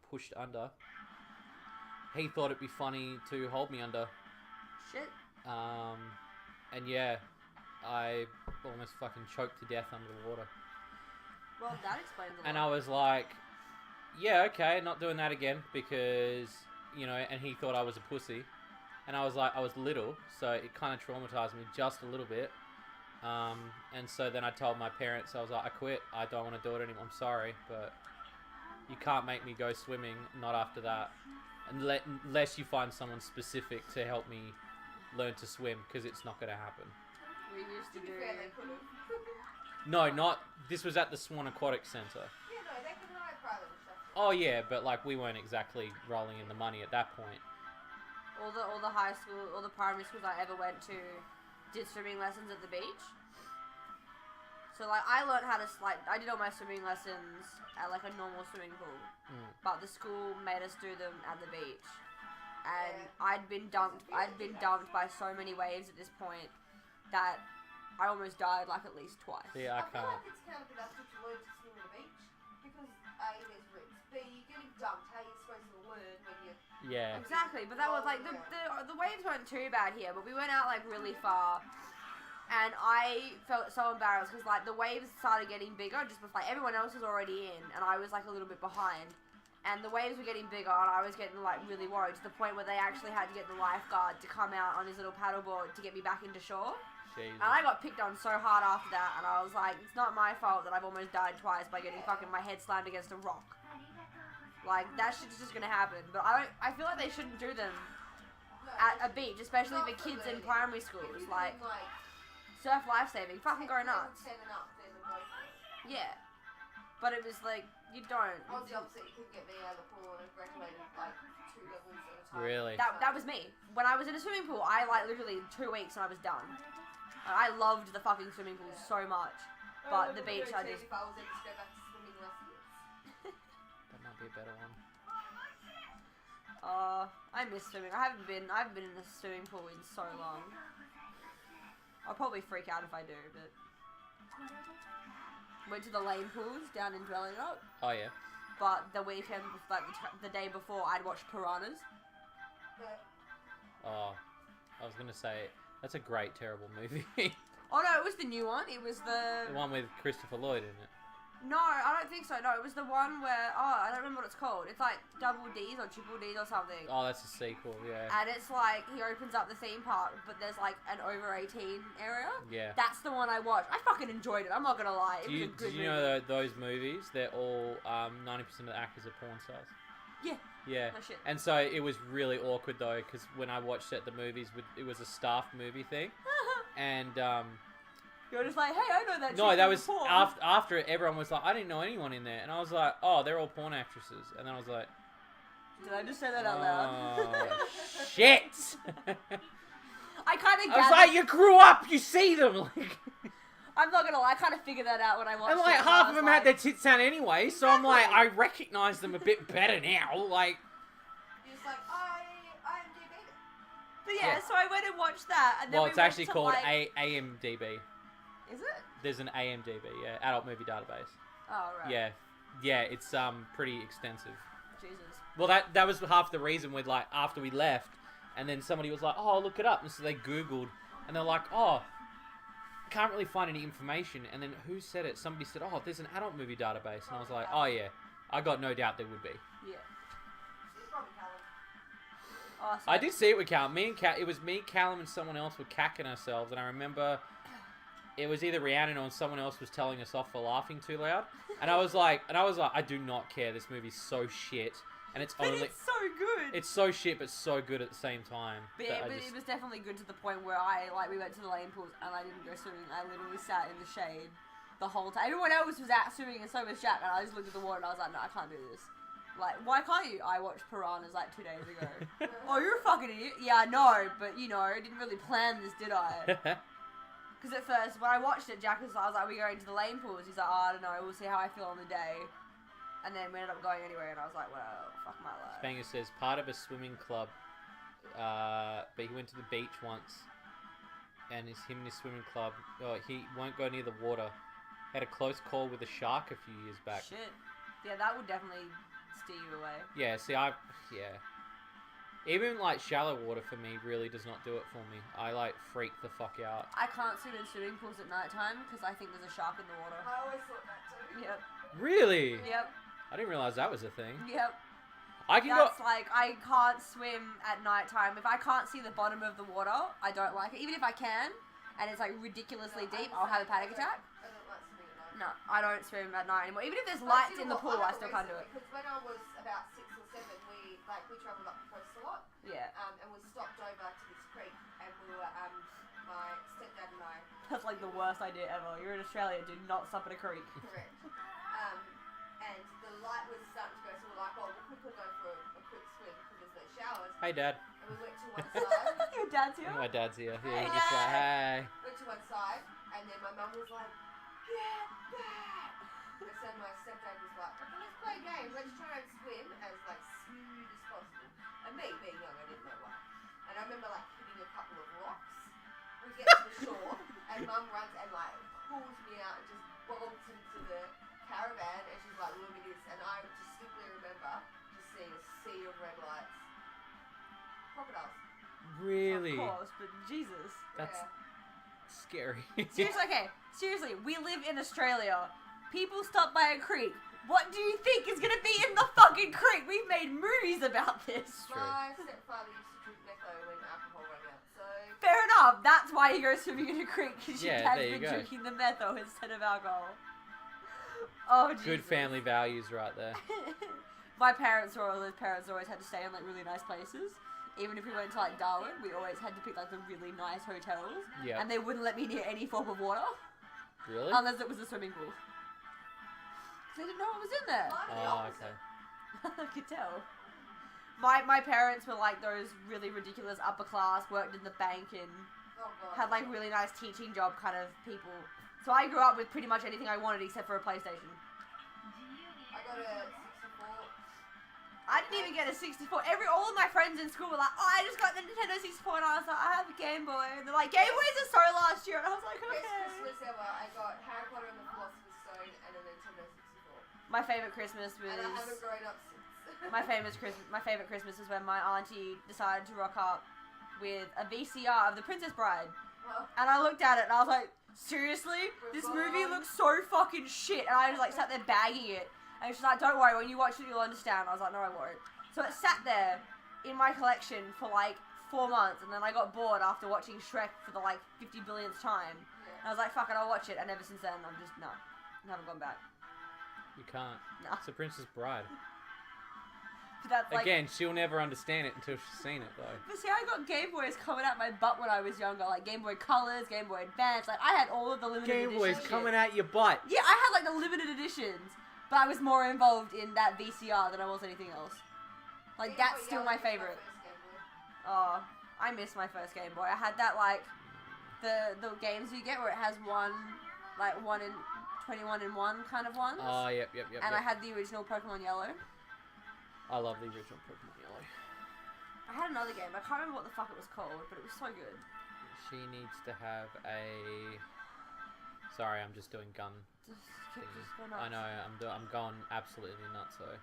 pushed under, he thought it'd be funny to hold me under. Shit. And yeah, I almost fucking choked to death under the water. Well, that explains a lot. And I was like, yeah, okay, not doing that again because, you know, and he thought I was a pussy. And I was like, I was little, so it kind of traumatized me just a little bit. And so then I told my parents, I was like, I quit. I don't want to do it anymore. I'm sorry, but you can't make me go swimming, not after that. Unless you find someone specific to help me learn to swim, because it's not going to happen. We used to To be do. fair, they could have. No, this was at the Swan Aquatic Centre. Yeah, no, they could hire private instructors. Oh yeah, but like we weren't exactly rolling in the money at that point. All the high school, all the primary schools I ever went to did swimming lessons at the beach. So like I learned how to I did all my swimming lessons at like a normal swimming pool, but the school made us do them at the beach. And I'd been dumped by so many waves at this point that I almost died like at least twice. Yeah, I I feel can't. like it's counterproductive to learn to swim at the beach because A, there's risk. B, you're getting dumped. How are you supposed to learn when you're... Yeah. Exactly, but that was like the waves weren't too bad here, but we went out like really far, and I felt so embarrassed because like the waves started getting bigger just before like everyone else was already in, and I was like a little bit behind, and the waves were getting bigger, and I was getting like really worried to the point where they actually had to get the lifeguard to come out on his little paddleboard to get me back into shore. Jesus. And I got picked on so hard after that, and I was like, it's not my fault that I've almost died twice by getting fucking my head slammed against a rock. Like, that shit's just gonna happen. But I feel like they shouldn't do them No, at a beach, especially for kids in primary schools. Like, surf lifesaving, fucking go nuts. 10 and up, then the go for it. Yeah. But it was like, you don't. I was the opposite. You couldn't get me out of the pool and I graduated like 2 levels at a time. Really? That was me. When I was in a swimming pool, I like literally 2 weeks and I was done. I loved the fucking swimming pool so much. But the beach, I just... If I was able to go back to swimming lessons. That might be a better one. I miss swimming. I haven't been in a swimming pool in so long. I'll probably freak out if I do, but... Went to the lane pools down in Dwellingup. Oh yeah. But the weekend, like the day before, I'd watched Piranhas. Oh, I was gonna say that's a great terrible movie. Oh no, it was the new one. It was the one with Christopher Lloyd in it. No, I don't think so. No, it was the one where I don't remember what it's called. It's like double D's or triple D's or something. Oh, that's a sequel. Yeah. And it's like he opens up the theme park, but there's like an over 18 area. Yeah. That's the one I watched. I fucking enjoyed it. I'm not gonna lie. It was a good Did you movie. know those movies? They're all 90% of the actors are porn stars. Yeah. Yeah. No shit. And so it was really awkward though, because when I watched it at the movies, it was a staff movie thing, and You're just like, hey, I know that. No, chick that from was before. after it. Everyone was like, I didn't know anyone in there, and I was like, oh, they're all porn actresses, and then I was like, Did I just say that out loud? oh, shit. I kind of. I was like, you grew up, you see them. Like, I'm not gonna lie, I kind of figured that out when I watched and it. like so half I of was them like, had their tits out anyway, so I'm like, I Exactly. recognize them a bit better now. Like, You're just like, I'm DB. But yeah, Yeah. so I went and watched that, and then well, we it's went actually to, called like... AMDB. Is it? There's an AMDB, yeah, Adult Movie Database. Oh right. Yeah, it's pretty extensive. Jesus. Well, that was half the reason with like after we left, and then somebody was like, "Oh, look it up," and so they Googled, and they're like, "Oh, can't really find any information." And then who said it? Somebody said, "Oh, there's an adult movie database," and I was like, "Oh yeah, I got no doubt there would be." Yeah. She's probably Callum. Oh, so I did see it with Callum. It was me, Callum, and someone else were cacking ourselves, and I remember it was either Rhiannon or someone else was telling us off for laughing too loud, and I was like, I do not care. This movie's so shit, and it's But only. it's so good. It's so shit, but so good at the same time. But that it was definitely good to the point where we went to the lane pools and I didn't go swimming. I literally sat in the shade the whole time. Everyone else was out swimming and so was Jack, and I just looked at the water and I was like, no, I can't do this. Like, why can't you? I watched Piranhas like 2 days ago. Oh, you're a fucking idiot. Yeah, I know, but you know, I didn't really plan this, did I? Because at first, when I watched it, Jack was, I was like, are we going to the lane pools? He's like, oh, I don't know, we'll see how I feel on the day. And then we ended up going anyway, and I was like, well, fuck my life. Banger says, part of a swimming club, but he went to the beach once, and it's him and his swimming club, he won't go near the water. Had a close call with a shark a few years back. Shit. Yeah, that would definitely steer you away. Yeah, see, even, like, shallow water for me really does not do it for me. I, like, freak the fuck out. I can't swim in swimming pools at night time because I think there's a shark in the water. I always thought that too. Yep. Really? Yep. I didn't realize that was a thing. Yep. I can go... That's like, I can't swim at night time. If I can't see the bottom of the water, I don't like it. Even if I can, and it's like ridiculously deep, I'll have a panic attack. I don't like swimming at night. No, I don't swim at night anymore. Even if there's But lights you in know the what? pool, I have a still can't do reason, it. Because when I was about 6 or 7, we travelled up the coast a lot, Yeah. and we stopped over to this creek, and we were my stepdad and I. That's like the worst idea ever. You're in Australia, do not stop at a creek. Correct. And the light was starting to go, so we're like, oh, we'll quickly go for a quick swim because there's no showers. Hey, Dad. And we went to one side. Your dad's here? My dad's here. Yeah, Hey, he's just like, Dad. hey. Went to one side, and then my mum was like, get back! And so my stepdad was like, okay, let's play a game. Let's try and swim as like smooth as possible. And me, being young, I didn't know why. And I remember like hitting a couple of rocks. We get to the shore, and mum runs and like pulls me out and just bolts into the caravan, and she's like, look at this. And I distinctly remember just seeing a sea of red lights. Crocodiles. Really? Of course, but Jesus. That's Yeah. scary. Seriously, okay. Seriously, we live in Australia. People stop by a creek. What do you think is gonna be in the fucking creek? We've made movies about this. True. My stepfather used to drink metho when alcohol ran out, so... Fair enough. That's why you go swimming in a creek, because your Yeah, dad's there you been go. drinking the metho instead of alcohol. Oh, Jesus. Good family values right there. My parents always had to stay in like really nice places. Even if we went to like Darwin, we always had to pick like the really nice hotels. Yeah. And they wouldn't let me near any form of water Really? unless it was a swimming pool. Because they didn't know what was in there. Mine are the Oh, opposite. okay. I could tell. My parents were like those really ridiculous upper class, worked in the bank and Oh, God. had like really nice teaching job kind of people. So I grew up with pretty much anything I wanted except for a PlayStation. I got a 64. I didn't even get a 64. All of my friends in school were like, oh, I just got the Nintendo 64, and I was like, I have a Game Boy. And they're like, Game Boys are so last year. And I was like, Best okay. Christmas ever. I got Harry Potter and the Philosopher's Stone and a Nintendo 64. My favorite Christmas And I haven't was grown up since. my favorite Christmas is when my auntie decided to rock up with a VCR of The Princess Bride. Well, And I looked at it and I was like, seriously? This movie looks so fucking shit. And I just like sat there bagging it. And she's like, don't worry, when you watch it you'll understand. I was like, no, I won't. So it sat there in my collection for like 4 months, and then I got bored after watching Shrek for the like 50 billionth time. And I was like, fuck it, I'll watch it. And ever since then, I'm just, no. I haven't gone back. You can't. No. It's a Princess Bride. But That's like. Again, she'll never understand it until she's seen it, though. But see, I got Game Boys coming out my butt when I was younger, like Game Boy Colors, Game Boy Advance. Like I had all of the limited Game Boy's editions. coming out your butt. Yeah, I had like the limited editions, but I was more involved in that VCR than I was anything else. Like that's still my favorite. Oh, I miss my first Game Boy. I had that like the games you get where it has one in 21 in 1 kind of ones. Oh, yep. And I had the original Pokemon Yellow. I love the original Pokemon Yellow. I had another game. I can't remember what the fuck it was called, but it was so good. She needs to have a. Sorry, I'm just doing gun. Just thing. go nuts. I know. I'm going absolutely nuts though.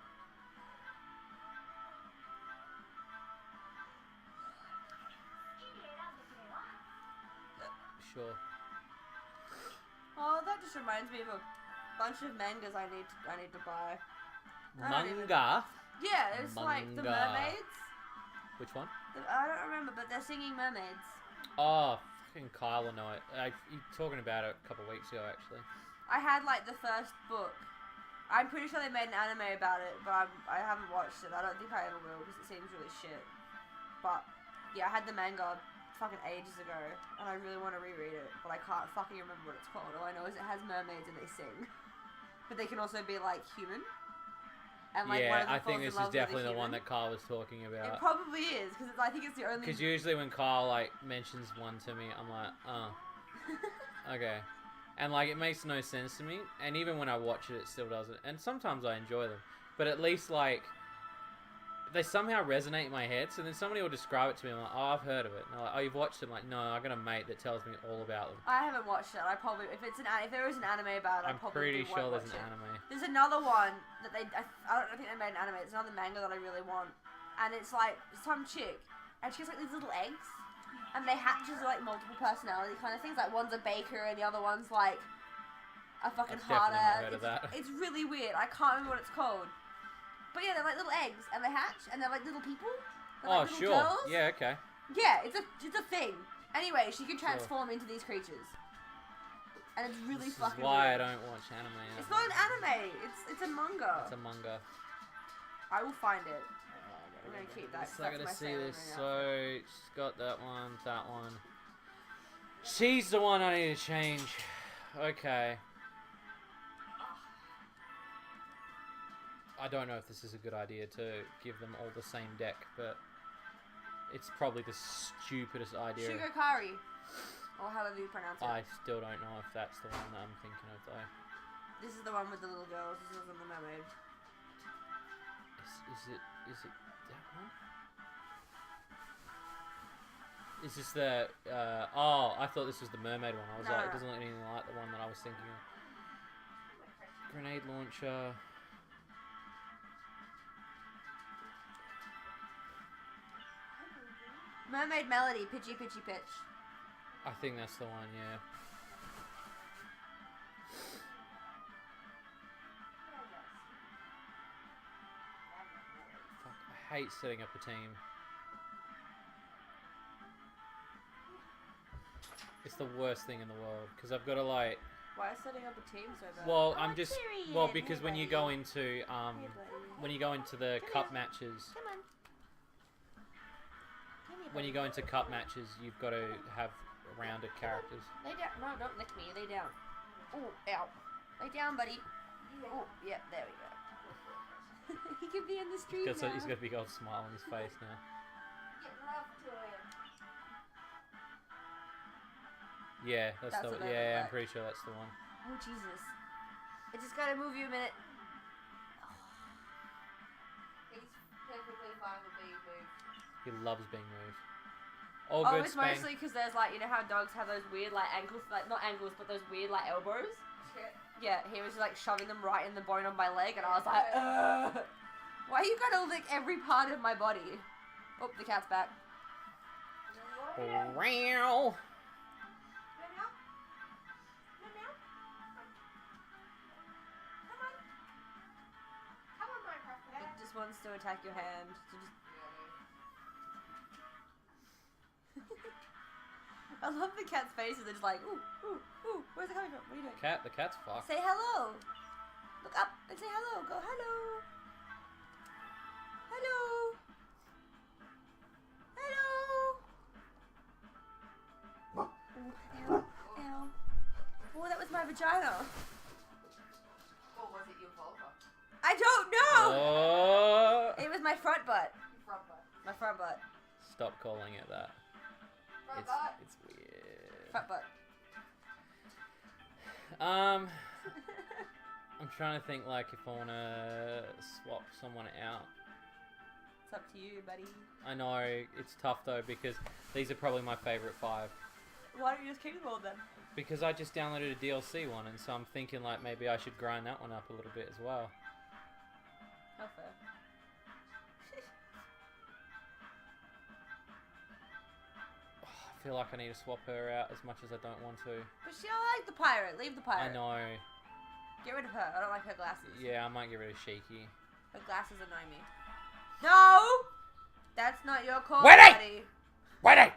Sure. Oh, that just reminds me of a bunch of mangas I need to buy. Manga. Yeah, it's like the Manga. mermaids. Which one? I don't remember, but they're singing mermaids. Oh, fucking Kyle will know it. You talking about it a couple of weeks ago, actually. I had like the first book. I'm pretty sure they made an anime about it, but I haven't watched it. I don't think I ever will because it seems really shit. But yeah, I had the manga fucking ages ago, and I really want to reread it, but I can't fucking remember what it's called. All I know is it has mermaids and they sing, but they can also be like human. And like one of them I think falls in this is love with a definitely the one human. that Kyle was talking It about. probably is because I think it's the only. Because usually when Kyle like mentions one to me, I'm like, oh, okay, and like it makes no sense to me. And even when I watch it, it still doesn't. And sometimes I enjoy them, but at least like they somehow resonate in my head. So then somebody will describe it to me. I'm like, oh, I've heard of it. And they're like, oh, you've watched it? I'm like, no, I got a mate that tells me all about them. I haven't watched it. I probably if there is an anime about it, I'm I probably pretty sure there's watch an it. anime. There's another one that I don't think they made an anime. It's another manga that I really want, and it's like some chick, and she has like these little eggs, and they hatch as like multiple personality kind of things. Like one's a baker, and the other one's like a fucking I've definitely not harder. heard of that. It's really weird. I can't remember what it's called. But yeah, they're like little eggs, and they hatch, and they're like little people. They're Oh, like little sure. girls. Yeah, okay. Yeah, it's a thing. Anyway, she can transform into these creatures, and it's really This fucking is why weird. I don't watch anime. It's not an anime. It's a manga. It's a manga. I will find it. I'm gonna keep that. So I gotta that's my see Sailor this. Moon So she's got that one, that one. She's the one I need to change. Okay. I don't know if this is a good idea to give them all the same deck, but it's probably the stupidest idea. Shugakari, or however you pronounce it. I still don't know if that's the one that I'm thinking of, though. This is the one with the little girls. This isn't the mermaid. Is it that one? Is this the oh, I thought this was the mermaid one. I was like, it doesn't look anything like the one that I was thinking of. Grenade launcher. Mermaid Melody, Pitchy Pitchy Pitch. I think that's the one, yeah. Fuck, I hate setting up a team. It's the worst thing in the world, because I've got to like... Why is setting up a team so bad? Well, Oh, I'm just... Tyrion. Well, because Hey, when you buddy. go into, Hey, buddy. when you go into the Come cup here. matches... Come on. Come here, When you buddy. go into cup matches, you've got to have rounded characters. Lay down. No, don't lick me. Lay down. Oh, ow. Lay down, buddy. Oh, yeah, there we go. He could be in the street He's now. got a big old smile on his face now. Get love to him. Yeah, That's the what they look yeah. I'm like. pretty sure that's the one. Oh, Jesus. I just gotta move you a minute. He's perfectly fine with being moved. He loves being moved. All Oh, good, it's Spang. mostly because there's like, you know how dogs have those weird like ankles, like not ankles, but those weird like elbows? Shit. Yeah, he was like shoving them right in the bone of my leg, and I was like, ugh. Why you gotta lick every part of my body? Oh, the cat's back. No, Wow. no, no. No, no. Come on. Come on, Minecraft It cat. just wants to attack your hand. To just... I love the cat's faces. They're just like, ooh, ooh, ooh. Where's it coming from? What are you doing? The cat's fucked. Say hello. Look up and say hello. Go hello. Hello. Ow, ow. Oh, that was my vagina. Or was it your vulva? I don't know. Oh. It was my front butt. Your front butt. My front butt. Stop calling it that. Front butt. It's weird. Front butt. I'm trying to think like if I want to swap someone out. It's up to you, buddy. I know it's tough though because these are probably my favorite 5. Why don't you just keep them all then? Because I just downloaded a DLC one, and so I'm thinking like maybe I should grind that one up a little bit as well. How fair. I feel like I need to swap her out as much as I don't want to. But she, I like the pirate. Leave the pirate. I know. Get rid of her. I don't like her glasses. Yeah, I might get rid of Shady. Her glasses annoy me. No! That's not your call, Wait, buddy. Wait!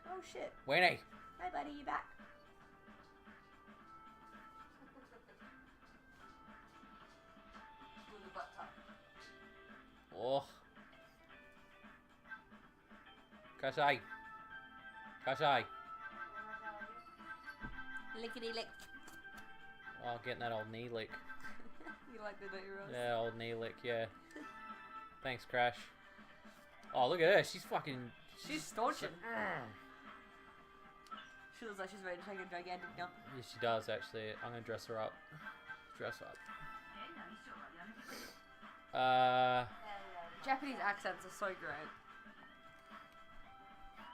Oh shit. Wait! Hi, buddy. You back? Do the butt tuck. Oh. Kashai. Lickety lick. Oh, getting that old knee lick. You like the dirty Ross? Yeah, old knee lick, yeah. Thanks, Crash. Oh, look at her. She's fucking... She's staunching. She looks like she's ready to take a gigantic dump. Yeah, she does, actually. I'm going to dress her up. Japanese accents are so great.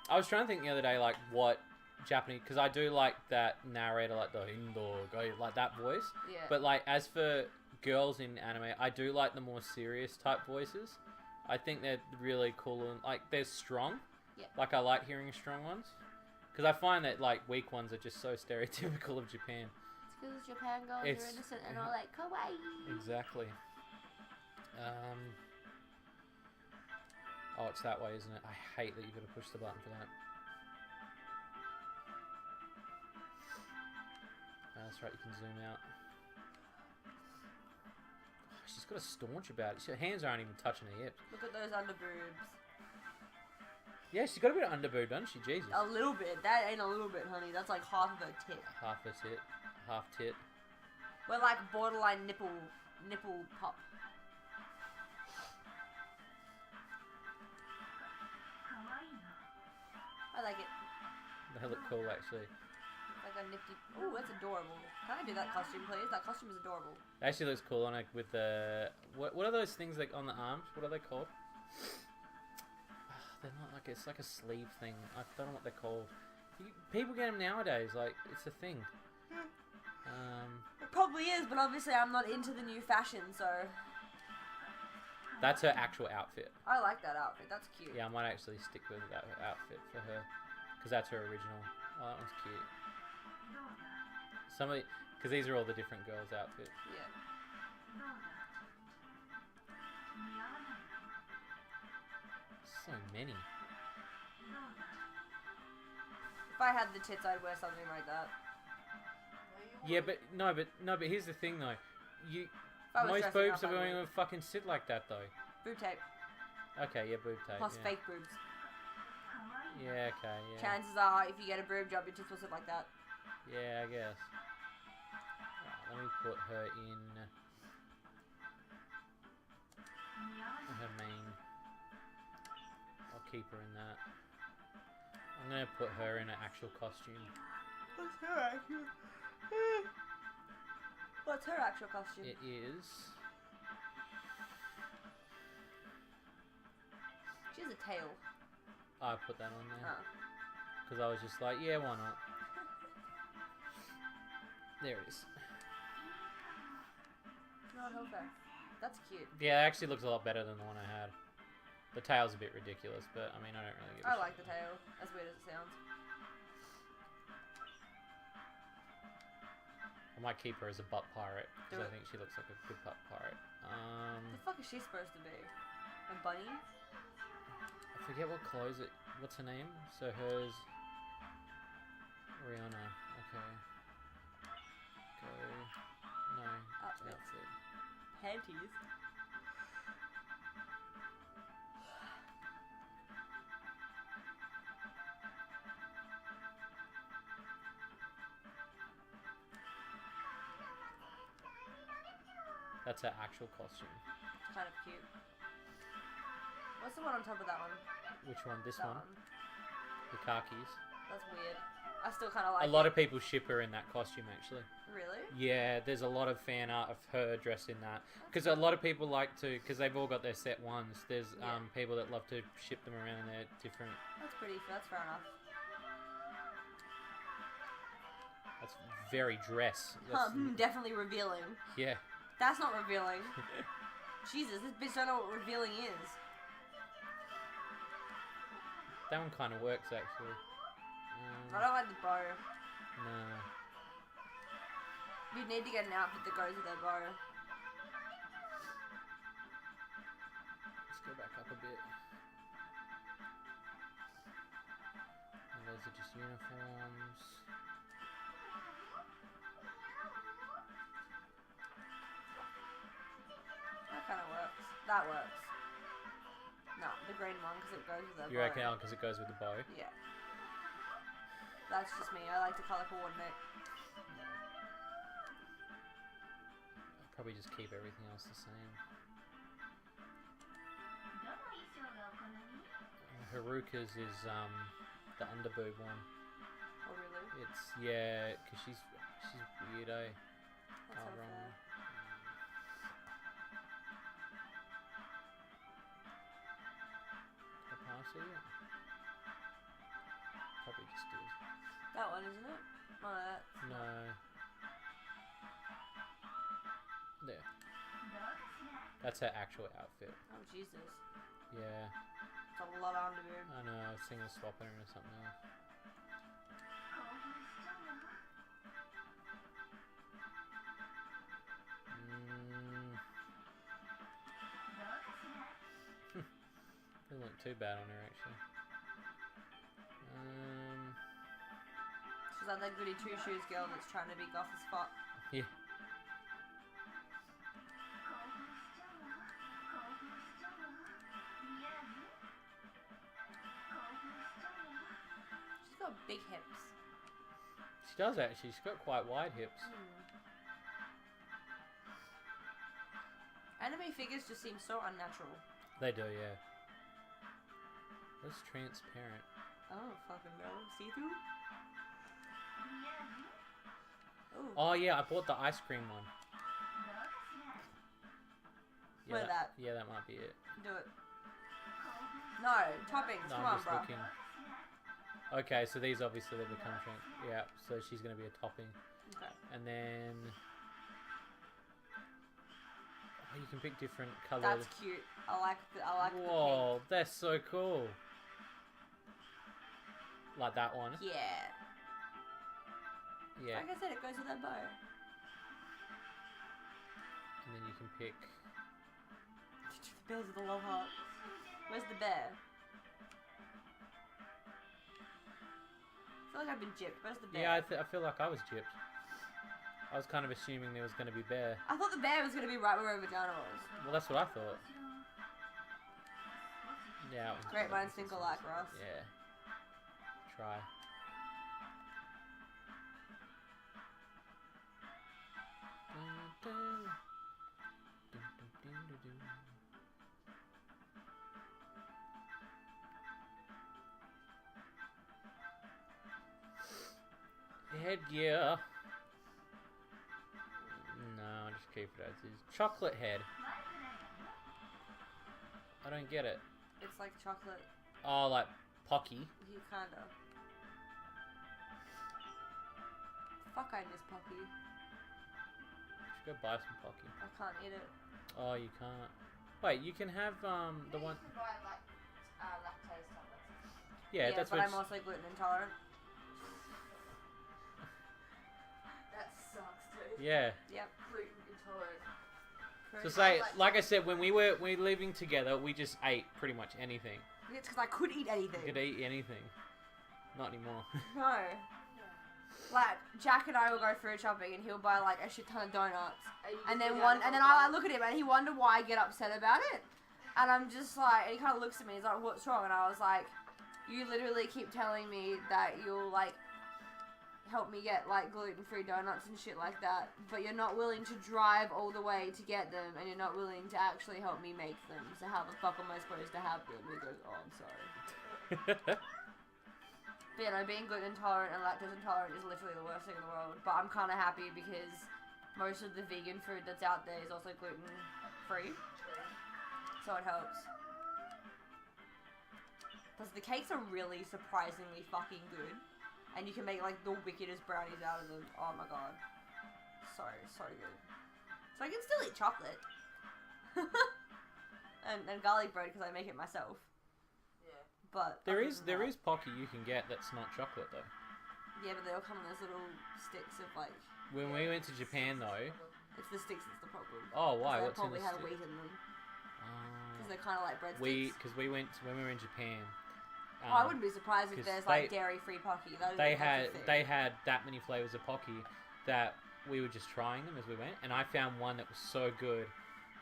I was trying to think the other day, like, what Japanese... Because I do like that narrator, like the Indo guy, like that voice. Yeah. But, like, as for girls in anime, I do like the more serious type voices. I think they're really cool and, like, they're strong. Yeah. Like, I like hearing strong ones. Because I find that, like, weak ones are just so stereotypical of Japan. It's because Japan girls It's- are innocent and all like kawaii. Exactly. Oh, it's that way, isn't it? I hate that you've got to push the button for that. That's right, you can zoom out. Oh, she's got a staunch about it. Her hands aren't even touching her hips. Look at those underboobs. Yeah, she's got a bit of underboob, doesn't she? Jesus. A little bit. That ain't a little bit, honey. That's like half of a tit. Half a tit. Half tit. We're like borderline nipple pop. I like it. They look cool, actually. Like a nifty. Ooh, that's adorable. Can I do that costume, please? That costume is adorable. It actually looks cool on it with the... What are those things like on the arms? What are they called? They're not like... It's like a sleeve thing. I don't know what they're called. People get them nowadays. Like, it's a thing. It probably is, but obviously I'm not into the new fashion, so... That's her actual outfit. I like that outfit. That's cute. Yeah, I might actually stick with that outfit for her. Because that's her original. Oh, that one's cute. Because these are all the different girls' outfits. Yeah. So many. If I had the tits, I'd wear something like that. Yeah, but here's the thing though. If I was Most dressing boobs up, are I going would. to fucking sit like that though. Boob tape. Okay, yeah, boob tape. Plus yeah. fake boobs. Yeah, okay, yeah. Chances are, if you get a boob job, your tits will sit like that. Yeah, I guess. Right, let me put her in her main. I'll keep her in that. I'm gonna put her in an actual costume. What's her actual? What's her actual costume? It is. She has a tail. I put that on there Oh. because I was just like, yeah, why not? There it is. No, no fair. That's cute. Yeah, it actually looks a lot better than the one I had. The tail's a bit ridiculous, but I mean, I don't really give a I shit. like the tail, as weird as it sounds. I might keep her as a butt pirate Do because I it. think she looks like a good butt pirate. The fuck is she supposed to be? A bunny? I forget what clothes it. What's her name? So hers. Rihanna. Okay. Go. No. Outfit. Outfit. Panties. That's her actual costume. It's kind of cute. What's the one on top of that one? Which one? This That one? The khakis. That's weird. I still kind of like A lot of people ship her in that costume, actually. Really? Yeah, there's a lot of fan art of her dressed in that. Because a lot of people like to, because they've all got their set ones. There's Yeah. people that love to ship them around and they're different. That's fair enough. That's very dress. That's, Definitely revealing. yeah. That's not revealing. Jesus, this bitch don't know what revealing is. That one kind of works, actually. I don't like the bow. No. You need to get an outfit that goes with that bow. Let's go back up a bit. And those are just uniforms. That kind of works. That works. No, the green one because it goes with the You bow. reckon because it goes with the bow? Yeah. That's just me. I like to colour coordinate. I'll probably just keep everything else the same. Haruka's is the underboob one. Oh really? It's yeah, because she's weird, eh? That's so wrong. fair. Did I pass it yet? Probably just did. That one, isn't it? Oh, that's No. There. That's her actual outfit. Oh Jesus. Yeah. It's a lot of underboob. I know, I was thinking of swapping her into something else. Doesn't look too bad on her, actually. She's like that goody two shoes girl that's trying to be goth as fuck. Yeah. She's got big hips. She does, actually. She's got quite wide hips. Anime figures just seem so unnatural. They do, yeah. That's transparent. Oh, fucking no. See through? Ooh. Oh, yeah, I bought the ice cream one. Yeah, Where that? Yeah, that might be it. Do it. No, toppings. No, Come I'm on, just bro. looking. Okay, so these obviously they become shrink. Yeah, so she's going to be a topping. Okay. And then... Oh, you can pick different colours. That's cute. I like the Whoa, that's so cool. Like that one. pink. Yeah. Yeah. Like I said, it goes with that bow. And then you can pick... The bears with the love heart. Where's the bear? I feel like I've been gypped. Where's the bear? Yeah, I feel like I was gypped. I was kind of assuming there was going to be bear. I thought the bear was going to be right where her vagina was. Well, that's what I thought. Yeah. Great minds think alike, Ross. Yeah. Try. Headgear. No, I'll just keep it as is. Chocolate head. I don't get it. It's like chocolate. Oh, like Pocky. You kinda. Fuck, I miss Pocky. Should go buy some Pocky. I can't eat it. Oh, you can't. Wait, you can have the one. You can buy like lactose tablets. Yeah, that's but what. I'm also gluten intolerant. That sucks, dude. Yeah. Yep. Gluten intolerant. So say, like I said, when we were living together, we just ate pretty much anything. It's because I could eat anything. We could eat anything. Not anymore. No. Like Jack and I will go food shopping and he'll buy like a shit ton of donuts, and then I look at him and he wonder why I get upset about it, and I'm just like, and he kind of looks at me, he's like, "What's wrong?" And I was like, "You literally keep telling me that you'll like help me get like gluten-free donuts and shit like that, but you're not willing to drive all the way to get them, and you're not willing to actually help me make them. So how the fuck am I supposed to have them? He goes, oh, I'm sorry. But you know, being gluten intolerant and lactose intolerant is literally the worst thing in the world. But I'm kind of happy because most of the vegan food that's out there is also gluten free, so it helps. Because the cakes are really surprisingly fucking good, and you can make like the wickedest brownies out of them. Oh my god, so good. So I can still eat chocolate and garlic bread because I make it myself. But there is Pocky you can get that's not chocolate though. Yeah, but they all come in those little sticks of like. When we went to Japan though. It's the sticks that's the problem. Oh, why? They What's in the probably have stick? wheat in them. Because they're kind of like breadsticks. Because we went when we were in Japan. I wouldn't be surprised if there's like dairy-free Pocky. They had that many flavors of Pocky that we were just trying them as we went, and I found one that was so good,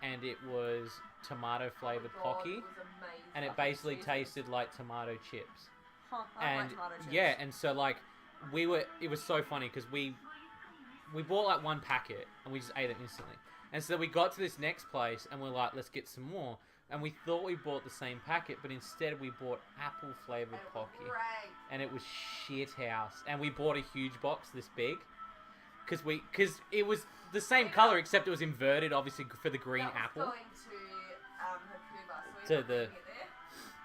and it was tomato flavored Pocky, and it basically tasted like tomato chips. Huh, I like tomato chips. Yeah, and so like it was so funny because we bought like one packet and we just ate it instantly, and so we got to this next place and we're like, let's get some more, and we thought we bought the same packet, but instead we bought apple flavored Pocky, and it was shit house, and we bought a huge box this big because it was the same color except it was inverted, obviously for the green apple. Going to To the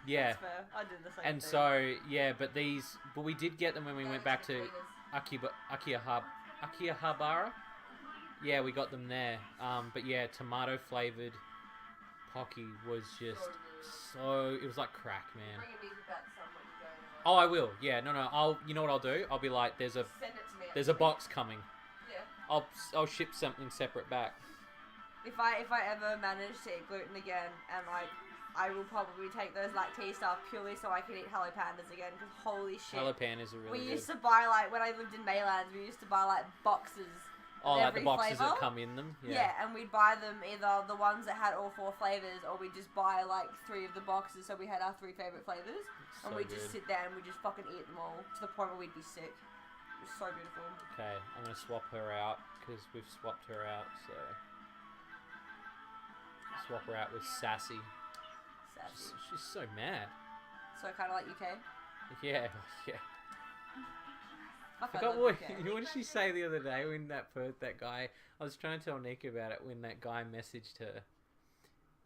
yeah. That's fair. I did the same And thing. so yeah, but we did get them when we went back to Akihabara. Yeah, we got them there. But yeah, tomato flavored Pocky was just it was like crack, man. Bring me back some when you go. Oh, I will. Yeah, no. You know what I'll do? I'll be like, there's a Send it to me. there's a box coming. Yeah. I'll ship something separate back. If I ever manage to eat gluten again, and like, I will probably take those lactase stuff purely so I can eat Hello Pandas again, because holy shit. Hello Pandas are really We good. used to buy like, when I lived in Maylands, we used to buy like boxes. Oh, like every the boxes flavour. that come in them? Yeah, and we'd buy them either the ones that had all 4 flavors, or we'd just buy like 3 of the boxes, so we had our 3 favorite flavors, and So we'd just good. sit there and we'd just fucking eat them all, to the point where we'd be sick. It was so beautiful. Okay, I'm going to swap her out, because we've swapped her out, so... Swap her out with Sassy. Sassy. She's so mad. So kind of like UK? Yeah, yeah. Fuck, I I forgot love what, UK. what did she say the other day when that guy... I was trying to tell Nick about it when that guy messaged her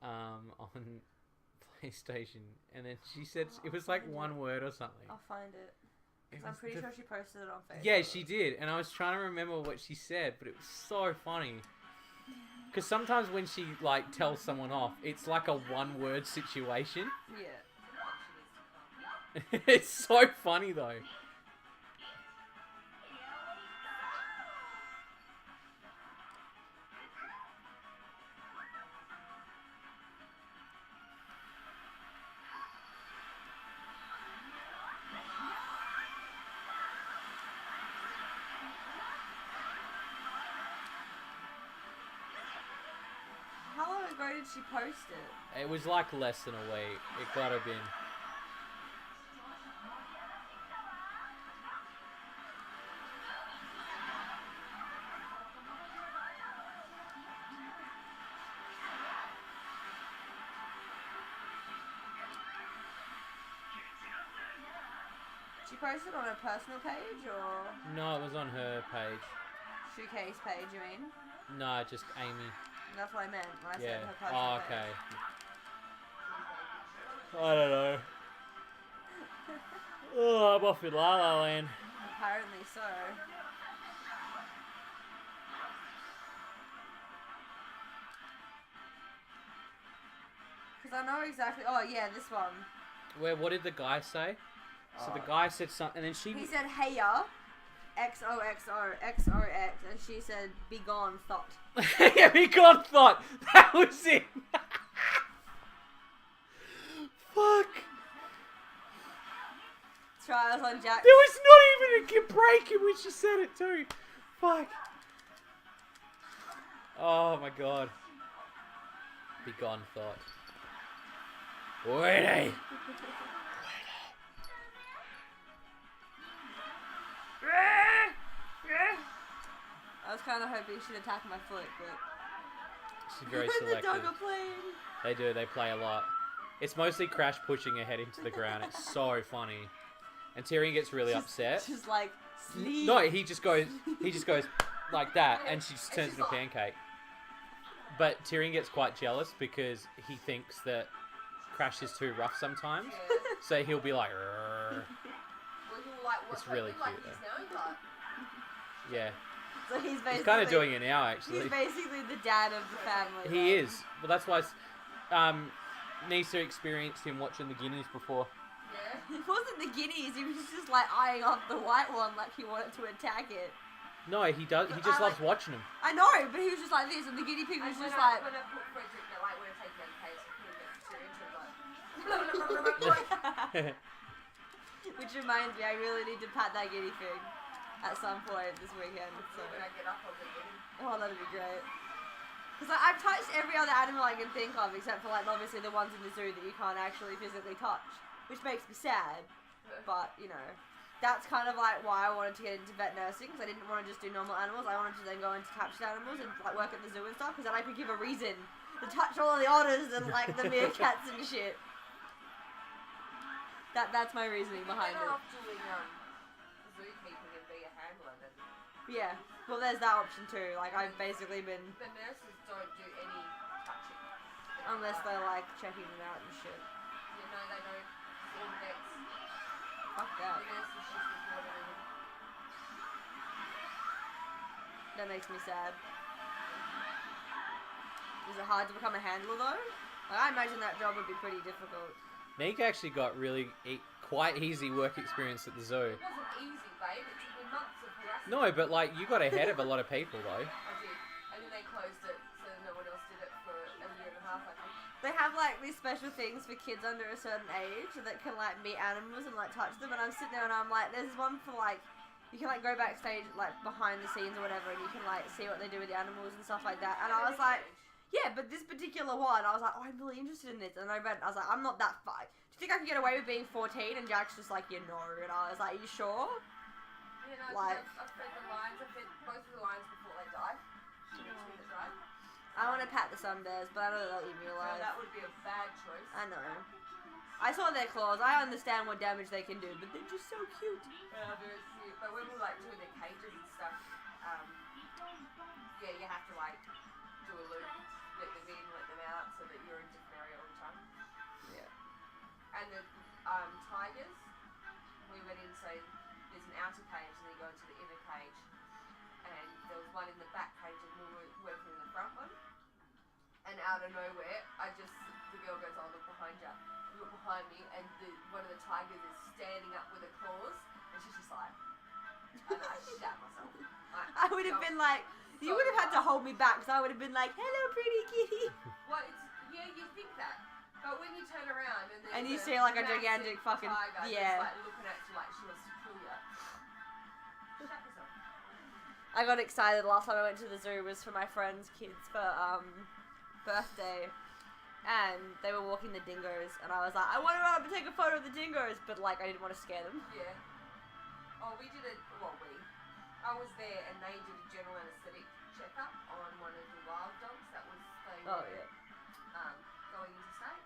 on PlayStation, and then she said it was like one word or something. I'll find it. It 'Cause I'm was pretty the- sure she posted it on Facebook. Yeah, she did, and I was trying to remember what she said, but it was so funny. Because sometimes when she like tells someone off, it's like a one-word situation. Yeah. It's so funny though. How long ago did she post it? It was like less than a week. It gotta have been. She posted on her personal page or No, it was on her page. showcase page, you mean? No, just Amy. That's what I meant when I Yeah. said her personal Oh, page. okay. I don't know. Oh, I'm off in La La Land. Apparently so. Because I know exactly. Oh yeah, this one. What did the guy say? So the Oh. guy said something, and then she. He said, "Hey ya, XOXO XOX," and she said, "Be gone, thought." Yeah, we got thought. That was it. Fuck. Trials on Jack. There was not even a break in which she said it too. Fuck. Oh my god. Be gone, thought. Wait. I was kind of hoping she'd attack my foot, but... She's very the selective. dog are playing. They do. They play a lot. It's mostly Crash pushing her head into the ground. It's so funny. And Tyrion gets really upset. She's like, sleep. No, he just goes like that, and she just turns into a pancake. But Tyrion gets quite jealous because he thinks that Crash is too rough sometimes. Yeah. So he'll be like, "Rrrr." Well, he'll like, It's really like cute, he's though. now, like, Yeah. So he's basically... He's kind of doing it now, actually. He's basically the dad of the family. He is. Well, that's why Nisa experienced him watching the Guineas before. yeah. It wasn't the guineas, he was just like eyeing off the white one like he wanted to attack it. No, he does. He But just I loves watching him. I know, but he was just like this, and the guinea pig was And just when I like... put Frederick, like, when I take the case, I put him next to him, and like, Which reminds me, I really need to pat that guinea pig at some point this weekend. So. when I get up, I'll get him. Oh, that'd be great. Because like, I've touched every other animal I can think of, except for like obviously the ones in the zoo that you can't actually physically touch, which makes me sad. But you know, that's kind of like why I wanted to get into vet nursing, because I didn't want to just do normal animals. I wanted to then go into captured animals and like work at the zoo and stuff, because then I could give a reason to touch all of the otters and like the meerkats and shit. That's my reasoning behind it. Better off doing zookeeping and be a handler than Yeah. Well, there's that option too. Like I've basically been, the nurses don't do any touching. unless they're like checking them out and shit. You know, they don't. All vets. Fuck The that. nurses just report everything. That makes me sad. Is it hard to become a handler though? Like, I imagine that job would be pretty difficult. Nick actually got really quite easy work experience at the zoo. It wasn't easy, babe. It took me months of harassment. No, but like you got ahead of a lot of people though. I did. And then they closed it, so no one else did it for a year and a half, I think. They have like these special things for kids under a certain age that can like meet animals and like touch them. And I'm sitting there and I'm like, there's one for like, you can like go backstage like behind the scenes or whatever, and you can like see what they do with the animals and stuff like that. And I was like, yeah, but this particular one, I was like, oh, I'm really interested in this. And I read, I was like, I'm not that far. Do you think I can get away with being 14? And Jack's just like, you know. And I was like, are you sure? You know, Like- I've fed the lions. I've fed both of the lions before they die. The two that died. I want to pat the sun bears, but I know they'll eat me So alive. that would be a bad choice. I know. I saw their claws. I understand what damage they can do, but they're just so cute. Very cute. But when we were like doing their cages and stuff, yeah, you have to like do a loop, let them in, let them out, so that you're in a different area all the time. Yeah. And the tigers, we went in, so there's an outer cage, and then you go into the inner cage. And there was one in the back cage, and we were working in the front one. And out of nowhere, the girl goes, oh, look behind you. You look behind me, and one of the tigers is standing up with her claws, and she's just like, and I shat myself. I would have been like, you would have had to hold me back, so I would have been like, hello, pretty kitty. Well, yeah, you think that. But when you turn around and You there's see like a massive gigantic fucking, tiger yeah. just like looking at you like she wants to kill you. Shat myself. I got excited last time I went to the zoo was for my friend's kids for birthday, and they were walking the dingoes, and I was like, I want to run up and take a photo of the dingoes, but like I didn't want to scare them. Yeah. Oh, I was there and they did a general anaesthetic checkup on one of the wild dogs that was going Oh yeah. going into state.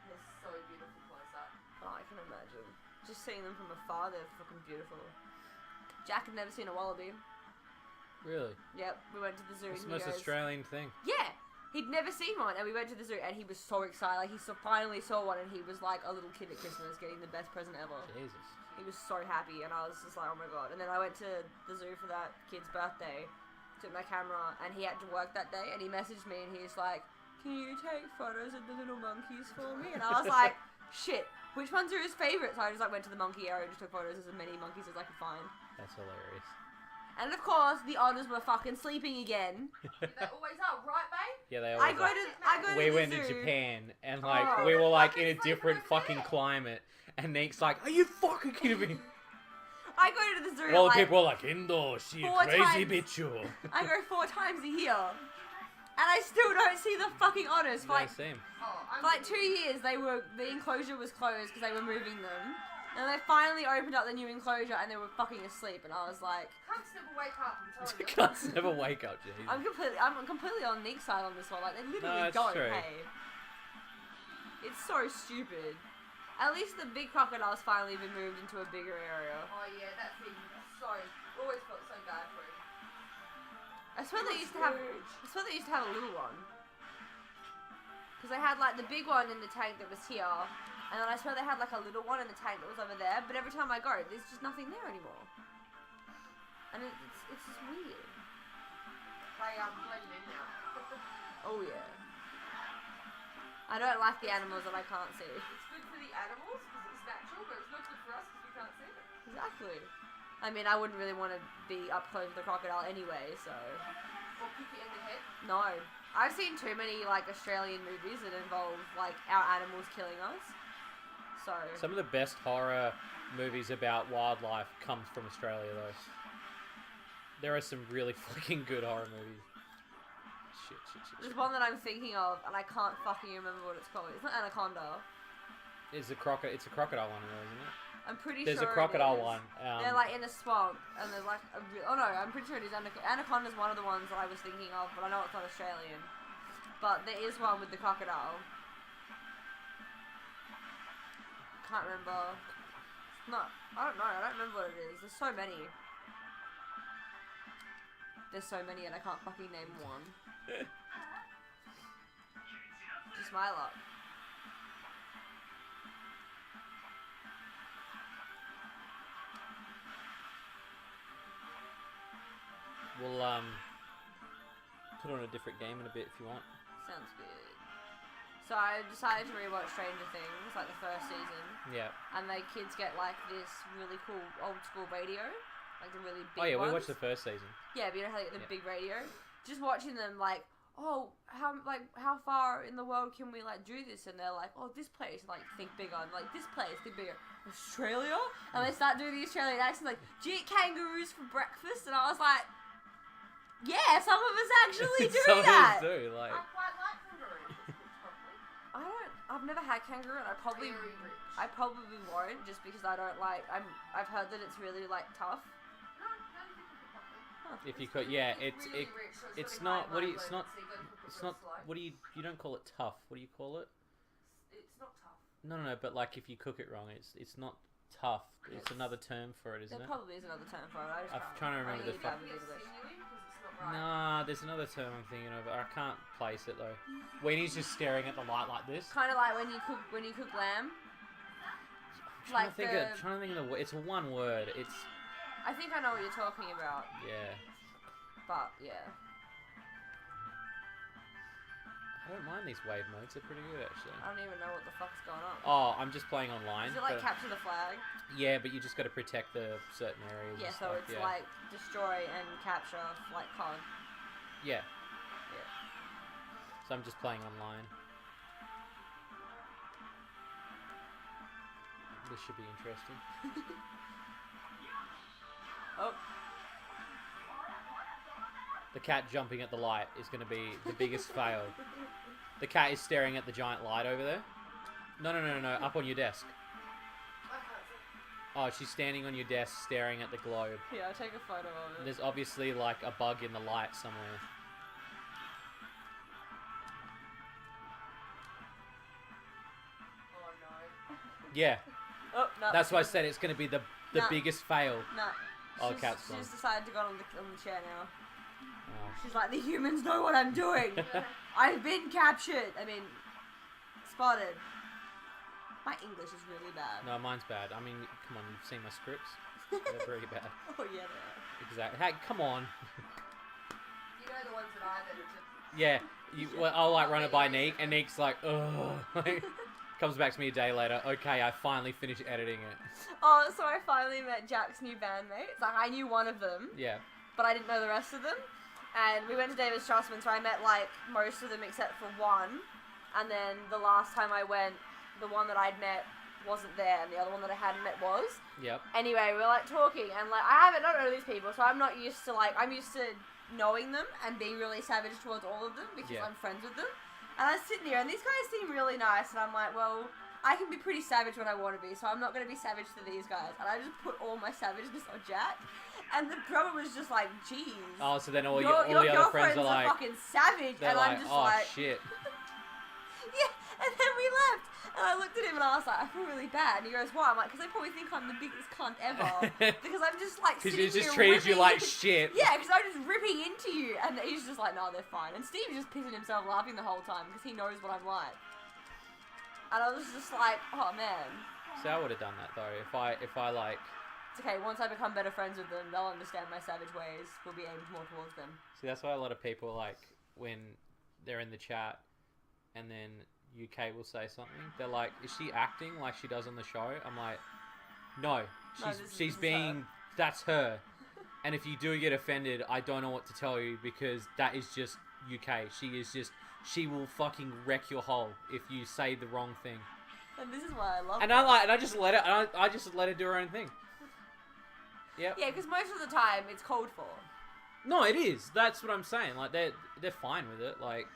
They're so beautiful close up. Oh, I can imagine. Just seeing them from afar, they're fucking beautiful. Jack had never seen a wallaby. Really? Yep, we went to the zoo It's and the he most goes, Australian thing. yeah, he'd never seen one, and we went to the zoo and he was so excited. Like he finally saw one, and he was like a little kid at Christmas getting the best present ever. Jesus. He was so happy, and I was just like, oh my god. And then I went to the zoo for that kid's birthday, took my camera, and he had to work that day, and he messaged me, and he's like, can you take photos of the little monkeys for me? And I was like, shit, which ones are his favourites? So I just like went to the monkey area and just took photos of as many monkeys as I could find. That's hilarious. And of course, the otters were fucking sleeping again. They always are, right, babe? Yeah, they I always go are. to We the went zoo. to Japan and like Oh. we were like in a Fucking different sleeping over fucking there. climate, and Nick's like, "Are you fucking kidding me?" I go to the zoo All the like, people were like, "Indo, she 4 crazy times. bitch." I go 4 times a year. And I still don't see the fucking otters. For like, Same. Oh, for like 2 years, the enclosure was closed because they were moving them. And they finally opened up the new enclosure and they were fucking asleep, and I was like, Cunts never wake up, I'm telling you. Cunts never wake up, jeez. I'm completely on Nick's side on this one. Like, they literally it's don't, true. hey. It's so stupid. At least the big crocodile's finally been moved into a bigger area. Oh yeah, that thing was always felt so bad for him. I swear they used to have a little one. Because they had like the big one in the tank that was here, and then I swear they had like a little one in the tank that was over there. But every time I go, there's just nothing there anymore, and it's just weird. They blended in now. Oh yeah. I don't like the animals that I can't see. It's good for the animals because it's natural, but it's not good for us because we can't see it. Exactly. I mean, I wouldn't really want to be up close with a crocodile anyway, so. Or kick it in the head. No. I've seen too many like Australian movies that involve like our animals killing us. So. Some of the best horror movies about wildlife comes from Australia, though. There are some really fucking good horror movies. Shit. There's one that I'm thinking of, and I can't fucking remember what it's called. It's not Anaconda. It's a crocodile one, isn't it? I'm pretty There's sure a crocodile it is. one. They're like in a swamp, and there's like oh no, I'm pretty sure it is Anaconda's one of the ones that I was thinking of, but I know it's not Australian. But there is one with the crocodile. Can't remember. I don't know. I don't remember what it is. There's so many. And I can't fucking name one. Just my luck. We'll put on a different game in a bit if you want. Sounds good. So I decided to rewatch Stranger Things, like the first season. Yeah. And the kids get like this really cool old school radio, like the really big Oh yeah, ones. we watched the first season. Yeah, but you know how they get the big radio? Just watching them like, oh, how far in the world can we like do this? And they're like, oh, this place, like think bigger. And like this place, think bigger. Australia? And they start doing the Australian accent, like, do you eat kangaroos for breakfast? And I was like, yeah, some of us actually do Some that. of us do, like. I quite like kangaroos. Properly. I've never had kangaroo, and I probably won't, just because I don't like. I've heard that it's really like tough. No, you can cook it properly. If you could, yeah, it's really rich, so it's really not. high What do you? in It's iron, not. so you gotta cook it It's real not. slow. What do you? You don't call it tough. What do you call it? It's not tough. No. But like, if you cook it wrong, it's not tough. It's another term for it, isn't There it? probably is another term for it. I just I'm can't. trying to remember the I need fuck- to have English. Sinewy because it's not right. Nah, there's another term I'm thinking of. I can't place it though. Weenie's just staring at the light like this. Kind of like when you cook lamb. Trying Like to think the- of the. It's one word. It's I think I know what you're talking about, yeah. but yeah. I don't mind these wave modes. They're pretty good actually. I don't even know what the fuck's going on. Oh, I'm just playing online. Is it like but- capture the flag? Yeah, but you just got to protect the certain areas. Yeah, and so stuff, it's like destroy and capture, like COD. Yeah. Yeah. So I'm just playing online. This should be interesting. Oh. The cat jumping at the light is going to be the biggest fail. The cat is staring at the giant light over there. No, up on your desk. I can't see. Oh, she's standing on your desk staring at the globe. Yeah, I'll take a photo of it. There's obviously like a bug in the light somewhere. Oh no. Yeah, Oh, no. that's why I said it's going to be the Nah. biggest fail. No. Oh, cat's gone. She's decided to go on the chair now. Oh. She's like, the humans know what I'm doing. I've been captured. I mean, spotted. My English is really bad. No, mine's bad. I mean, come on, you've seen my scripts. They're very bad. Oh yeah, they are. Exactly. Hey, come on. You know the ones that I edited. Yeah, I'll like run it by Neek, and Neek's like, ugh. Like, comes back to me a day later. Okay, I finally finished editing it. Oh, so I finally met Jack's new bandmates. Like, I knew one of them, Yeah. but I didn't know the rest of them. And we went to David Strassman, so I met like most of them except for one. And then the last time I went, the one that I'd met wasn't there, and the other one that I hadn't met was. Yep. Anyway, we were like talking, and like I don't know these people, so I'm not used to like, I'm used to knowing them and being really savage towards all of them because Yeah. I'm friends with them. And I was sitting there, and these guys seem really nice, and I'm like, well, I can be pretty savage when I want to be, so I'm not going to be savage to these guys. And I just put all my savageness on Jack. And the drummer was just like, "Jeez." Oh, so then all the your other friends are like, fucking savage, they're and like, I'm just "Oh like, shit." yeah. And then we left, and I looked at him and I was like, "I feel really bad." And he goes, "Why?" I'm like, "Because they probably think I'm the biggest cunt ever." Because I'm just like Because sitting he just here treated you like ripping- shit. Yeah, because I'm just ripping into you, and he's just like, "No, they're fine." And Steve's just pissing himself laughing the whole time because he knows what I'm like. And I was just like, "Oh man." So I would have done that though. If I like. It's okay, once I become better friends with them, they'll understand my savage ways. We'll be aimed more towards them. See, that's why a lot of people like when they're in the chat, and then UK will say something. They're like, "Is she acting like she does on the show?" I'm like, "No, she's this is being. her. That's her." And if you do get offended, I don't know what to tell you because that is just UK. She will fucking wreck your hole if you say the wrong thing. And this is why I love And her. I just let it. I just let her do her own thing. Yep. Yeah, because most of the time it's called for. No, it is. That's what I'm saying. Like they're fine with it. Like.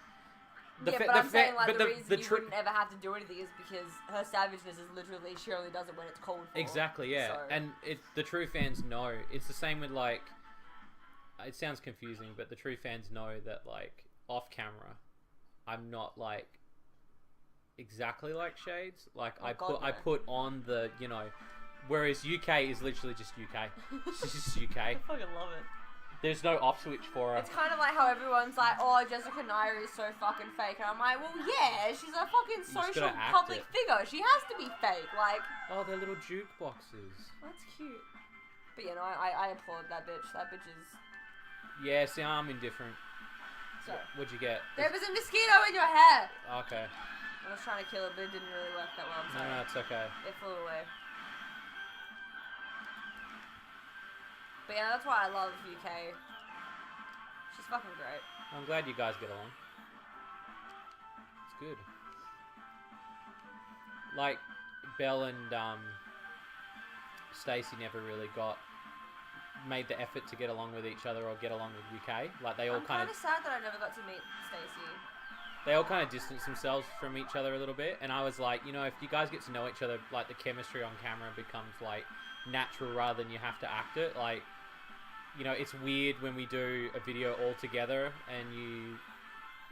But I'm saying like the reason you tr- wouldn't ever have to do anything is because her savageness is literally she only does it when it's called for. Exactly, yeah. So. And the true fans know. It's the same with like. It sounds confusing, but the true fans know that like off camera, I'm not like. Exactly like Shades. Like Oh, I put on the whereas UK is literally just UK. It's just UK. I fucking love it. There's no off switch for her. It's kind of like how everyone's like, "Oh, Jessica Nair is so fucking fake," and I'm like, "Well, yeah, she's a fucking just social gotta act public it. figure. She has to be fake." Like, Oh, they're little jukeboxes. that's cute. But I applaud that bitch. That bitch is. Yeah, see, I'm indifferent. So What'd you get? there was a mosquito in your hair. Okay. I was trying to kill it, but it didn't really work that well. I'm No, sorry. no, it's okay. It flew away. But yeah, that's why I love UK. She's fucking great. I'm glad you guys get along. It's good. Like, Belle and Stacey never really made the effort to get along with each other or get along with UK. Like, they all I'm kind kind of sad that I never got to meet Stacey. they all kind of distanced themselves from each other a little bit. And I was like, if you guys get to know each other, like, the chemistry on camera becomes, like, natural rather than you have to act it. Like, it's weird when we do a video all together and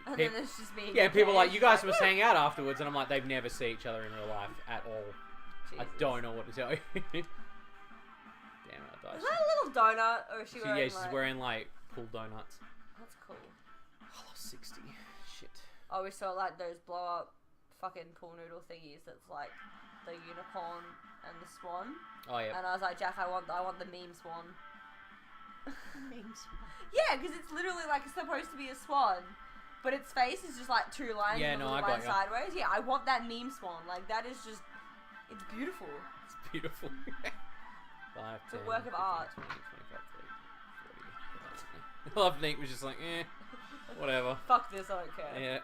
And then it's just me. yeah, and people are like, Kay. you guys must hang out afterwards, and I'm like, they've never seen each other in real life at all. I Jesus. don't know what to tell you. Damn it, I died. Is that a little donut, or is she wearing Yeah, she's like... wearing like pool donuts. That's cool. I lost 60. Shit. Oh, we saw like those blow up fucking pool noodle thingies that's like the unicorn and the swan. Oh yeah. And I was like, Jack, I want the meme swan. Memes. Yeah, because it's literally like it's supposed to be a swan, but its face is just like two lines Yeah, and a no, little I line got ya. sideways. Yeah, I want that meme swan. Like that is just, it's beautiful. It's beautiful. 5, It's a 10, work of 15, art. 20, 25, 30, 40. Love Nate was just like, whatever. Fuck this, I don't care. Yeah.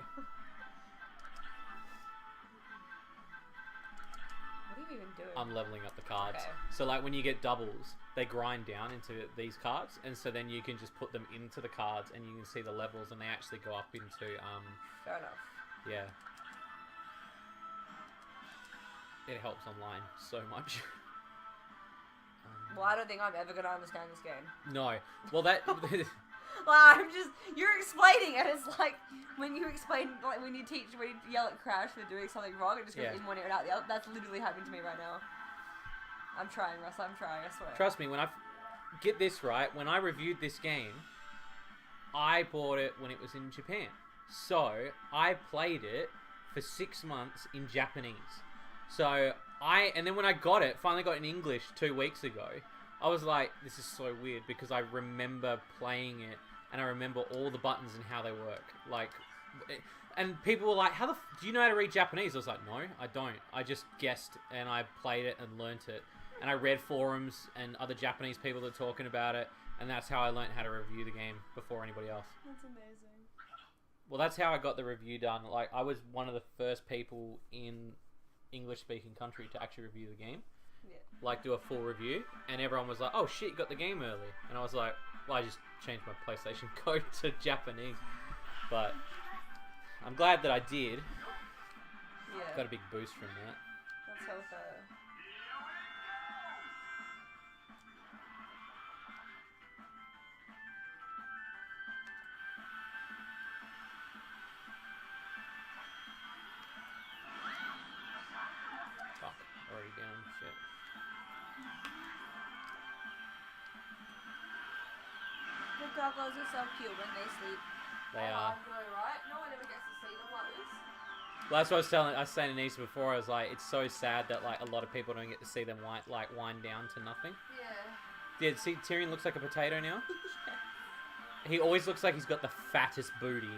What are you even doing? I'm leveling up the cards. Okay. So like when you get doubles, they grind down into these cards, and so then you can just put them into the cards, and you can see the levels, and they actually go up into Fair enough. yeah. It helps online so much. Well, I don't think I'm ever gonna understand this game. No, well that Well, you're explaining it. It's like when you explain, like when you yell at Crash for doing something wrong, it just goes Yeah. in one ear and out the other. That's literally happening to me right now. I'm trying, Russ. I'm trying. I swear. trust me, when get this right, when I reviewed this game, I bought it when it was in Japan. So I played it for 6 months in Japanese. So and then when I finally got it in English 2 weeks ago, I was like, this is so weird because I remember playing it and I remember all the buttons and how they work. Like, and people were like, do you know how to read Japanese? I was like, no, I don't. I just guessed and I played it and learnt it. And I read forums and other Japanese people that are talking about it. And that's how I learnt how to review the game before anybody else. That's amazing. Well, that's how I got the review done. Like, I was one of the first people in English-speaking country to actually review the game. Yeah. Like, do a full review. And everyone was like, oh shit, you got the game early. And I was like, well, I just changed my PlayStation code to Japanese. But I'm glad that I did. Yeah. Got a big boost from that. Tell her. Fuck. Already down. Shit. The goggles are so cute when they sleep. They are. I know, right? No one ever gets to see them like this. Well, that's what I was saying to Nisa before. I was like, it's so sad that like a lot of people don't get to see them wind down to nothing. Yeah. Yeah, see, Tyrion looks like a potato now. He always looks like he's got the fattest booty.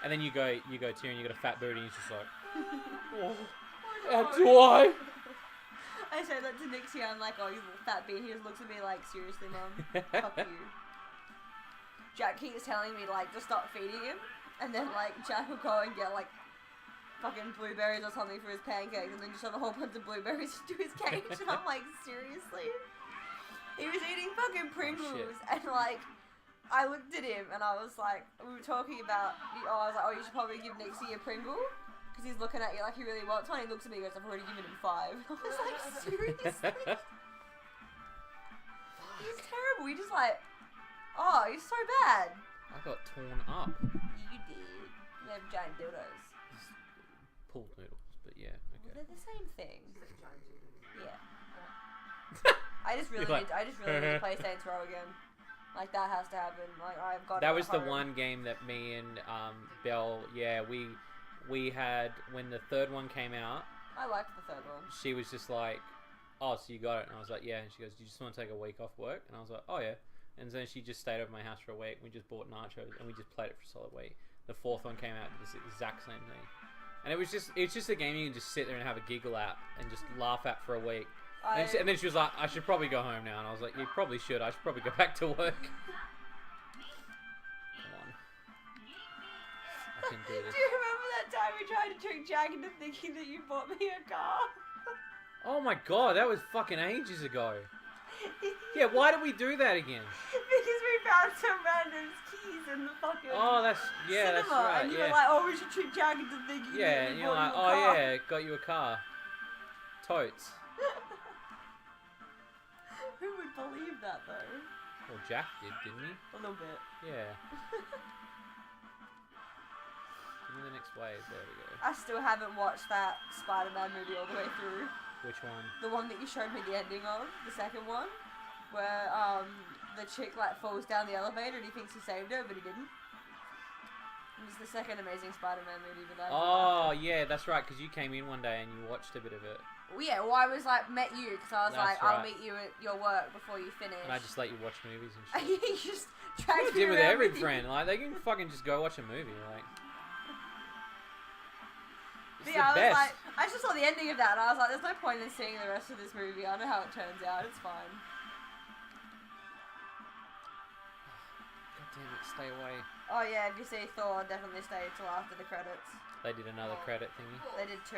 And then you go, Tyrion, you got a fat booty, and he's just like, oh, how do I? I said that to Nixie. I'm like, oh, you little fat bean. He just looks at me like, seriously, mum, fuck you. Jack keeps telling me like to stop feeding him, and then like Jack will go and get like fucking blueberries or something for his pancakes, and then just shove a whole bunch of blueberries into his cage, and I'm like, seriously? He was eating fucking Pringles, and like, I looked at him, and I was like, we were talking about, I was like, oh, you should probably give Nixie a Pringle, because he's looking at you like he really wants one. He looks at me and goes, I've already given him 5. I was like, seriously? He's terrible. He just like, oh, he's so bad. I got torn up. You did. You have giant dildos. Just pooled noodles, but yeah, Well, okay. they're the same thing. Yeah. I I just really need to play Saints Row again. Like that has to happen. Like I've got. That was the one game that me and Belle, yeah, we had when the third one came out. I liked the third one. She was just like, "Oh, so you got it?" And I was like, "Yeah." And she goes, "Do you just want to take a week off work?" And I was like, "Oh yeah." And then she just stayed over my house for a week. We just bought nachos and we just played it for a solid week. The fourth one came out, did the exact same thing. And it's just a game you can just sit there and have a giggle at and just laugh at for a week. And then she was like, I should probably go home now. And I was like, you probably should. I should probably go back to work. Come on. I can do this. Do you remember that time we tried to trick Jack into thinking that you bought me a car? Oh my god, that was fucking ages ago. Yeah, why did we do that again? Because we found some random keys in the fucking Oh, that's cinema, that's right. and you Yeah, were like, oh, we should trick Jack into thinking yeah. that And we you're bought like, you a oh car. yeah, got you a car. Totes. Who would believe that though? Well, Jack did, didn't he? A little bit. Yeah. Give me the next wave. There we go. I still haven't watched that Spider-Man movie all the way through. Which one? The one that you showed me the ending of, the second one, where the chick like falls down the elevator and he thinks he saved her, but he didn't. It was the second Amazing Spider-Man movie, but I Oh yeah, that's right. Because you came in one day and you watched a bit of it, well, yeah, well, I was like, met you, because I was That's like, I'll right. meet you at your work before you finish. and I just let you watch movies and And shit. you just That's dragged what I me did with around every you. friend. Like they can fucking just go watch a movie. Like But it's yeah, I the was best. like, I just saw the ending of that, and I was like, there's no point in seeing the rest of this movie. I know how it turns out. It's fine. God damn it, stay away. Oh yeah, if you see Thor, definitely stay till after the credits. They did another credit thingy. They did 2.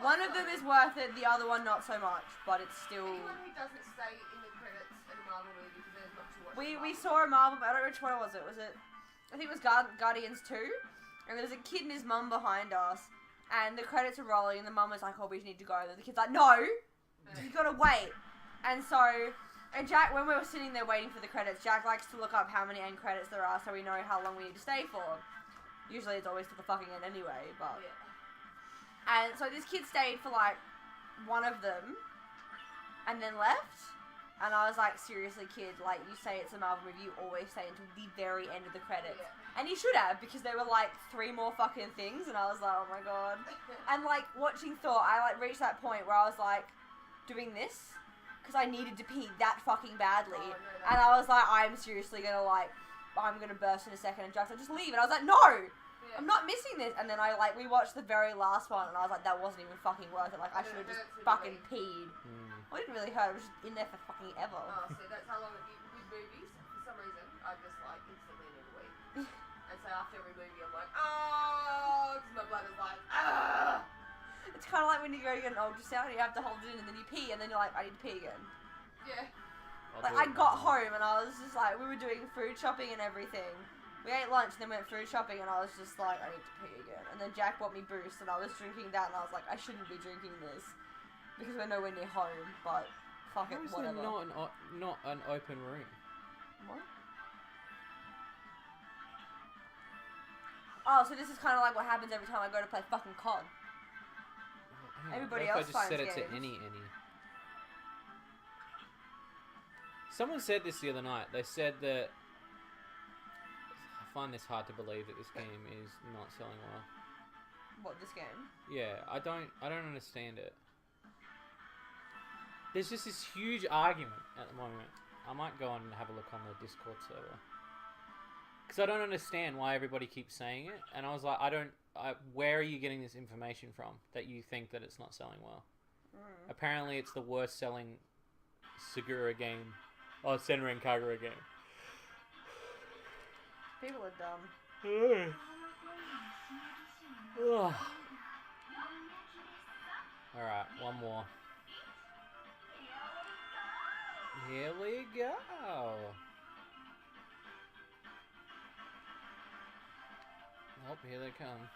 One of them is worth it, the other one not so much, but it's still... Anyone who doesn't stay in the credits in a Marvel movie deserves not to watch We Marvel. saw a Marvel, I don't know which one was it. I think it was Guardians 2, and there was a kid and his mum behind us, and the credits are rolling, and the mum was like, oh, we just need to go, and the kid's like, no, you gotta wait. And so, and Jack, when we were sitting there waiting for the credits, Jack likes to look up how many end credits there are so we know how long we need to stay for. Usually it's always to the fucking end anyway, but... Yeah. And so this kid stayed for like one of them and then left. And I was like, seriously, kid, like you say it's a Marvel movie, you always stay until the very end of the credits. Yeah. And he should have, because there were like 3 more fucking things, and I was like, oh my god. And like watching Thor, I like reached that point where I was like doing this because I needed to pee that fucking badly. Oh, no, And I was like, I'm seriously gonna I'm gonna burst in a second. And Jack's like, just leave. And I was like, no! Yeah. I'm not missing this. And then we watched the very last one, and I was like, that wasn't even fucking worth it. Like, I And should have it just hurts fucking really. peed. Hmm. Well, it didn't really hurt. It was just in there for fucking ever. Oh, so that's how long with movies, for some reason, I just like instantly need a wee. And so after every movie, I'm like, oh, because my bladder's like, ah. It's kind of like when you go to get an ultrasound, you have to hold it in, and then you pee, and then you're like, I need to pee again. Yeah. I'll Like, do I it got now. home, and I was just like, we were doing food shopping and everything. We ate lunch and then went food shopping and I was just like, I need to pee again. And then Jack bought me Boost and I was drinking that and I was like, I shouldn't be drinking this because we're nowhere near home, but fuck it, How is whatever. there not an open room? What? Oh, so this is kind of like what happens every time I go to play fucking COD. Everybody else I just finds set it games. to any. Someone said this the other night. They said that I find this hard to believe that this game is not selling well. What, this game? Yeah, I don't understand it. There's just this huge argument at the moment. I might go on and have a look on the Discord server. Because I don't understand why everybody keeps saying it. And I was like, where are you getting this information from that you think that it's not selling well? Apparently it's the worst selling Segura game. Oh, Senran Kagura game. People are dumb. Alright, one more. Here we go. Oh, here they come.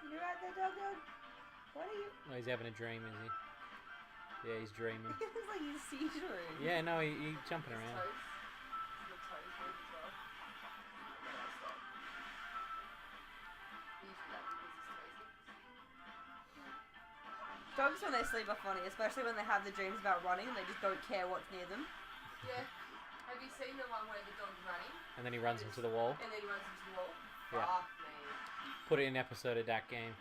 You right there, dog? What are you? Oh, he's having a dream, is he? Yeah, he's dreaming. It looks like he's seizuring. Yeah, no, he's jumping around. Toes. The toes move as well. Yeah, that's that. Usually that because his toes. Dogs when they sleep are funny, especially when they have the dreams about running and they just don't care what's near them. Yeah. Have you seen the one where the dog's running And then he runs into the wall. and then he runs into the wall? Yeah. Fuck me. Put it in an episode of that game.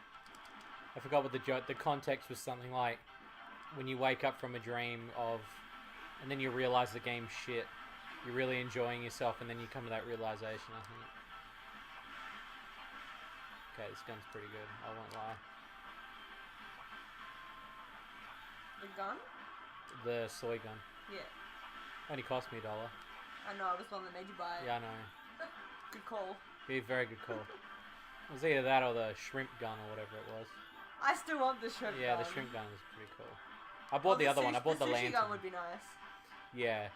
I forgot what the joke. The context was something like when you wake up from a dream of, and then you realize the game's shit. You're really enjoying yourself, and then you come to that realization. I think. Okay, this gun's pretty good. I won't lie. The gun? The soy gun Yeah. only cost me $1. I know, I was the one that made you buy it. Yeah, I know. Good call. Be a very good call. It was either that or the shrimp gun or whatever it was. I still want the shrimp Yeah, gun. the shrimp gun is pretty cool. I bought the other one. I bought the sushi lantern. gun would be nice. Yeah.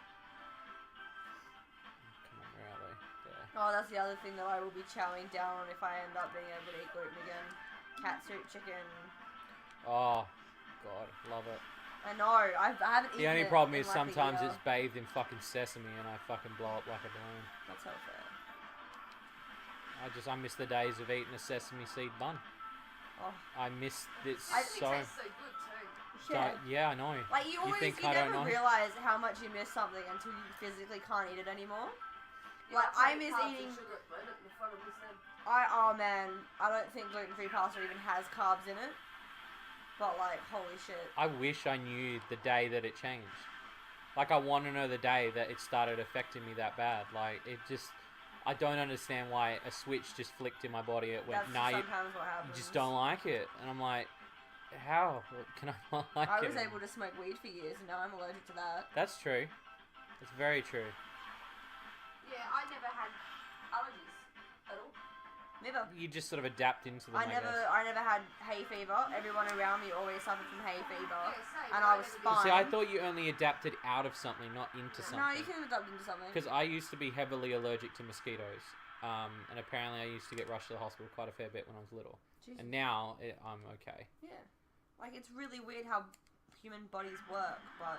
Come on, where are they? There. Oh, that's the other thing that I will be chowing down on if I end up being able to eat gluten again. Catsuit chicken. Oh, God, love it. I know, I haven't eaten The only it problem in is like a sometimes year. it's bathed in fucking sesame and I fucking blow up like a balloon. That's so fair. I miss the days of eating a sesame seed bun. Oh. I miss this I think so. it tastes so good too. Yeah. Yeah, I know. Like you always, think you I don't never know? realize how much you miss something until you physically can't eat it anymore. Yeah, Like it's I miss carbs and eating. sugar at the moment, and the fun of this then. Oh man, I don't think gluten-free pasta even has carbs in it. But like, holy shit. I wish I knew the day that it changed. Like, I want to know the day that it started affecting me that bad. Like, it just... I don't understand why a switch just flicked in my body. It went, That's nah, you sometimes what happens. just don't like it. And I'm like, how can I not like I it? was able to smoke weed for years, and now I'm allergic to that. That's true. That's very true. Yeah, I never had allergies at all. Never. You just sort of adapt into them, I guess. I never had hay fever. Everyone around me always suffered from hay fever, Yeah, same. and I was never did. fine. See, I thought you only adapted out of something, not into something. No, you can adapt into something. Because I used to be heavily allergic to mosquitoes. And apparently I used to get rushed to the hospital quite a fair bit when I was little. Jesus. And now I'm okay. Yeah. Like, it's really weird how human bodies work, but...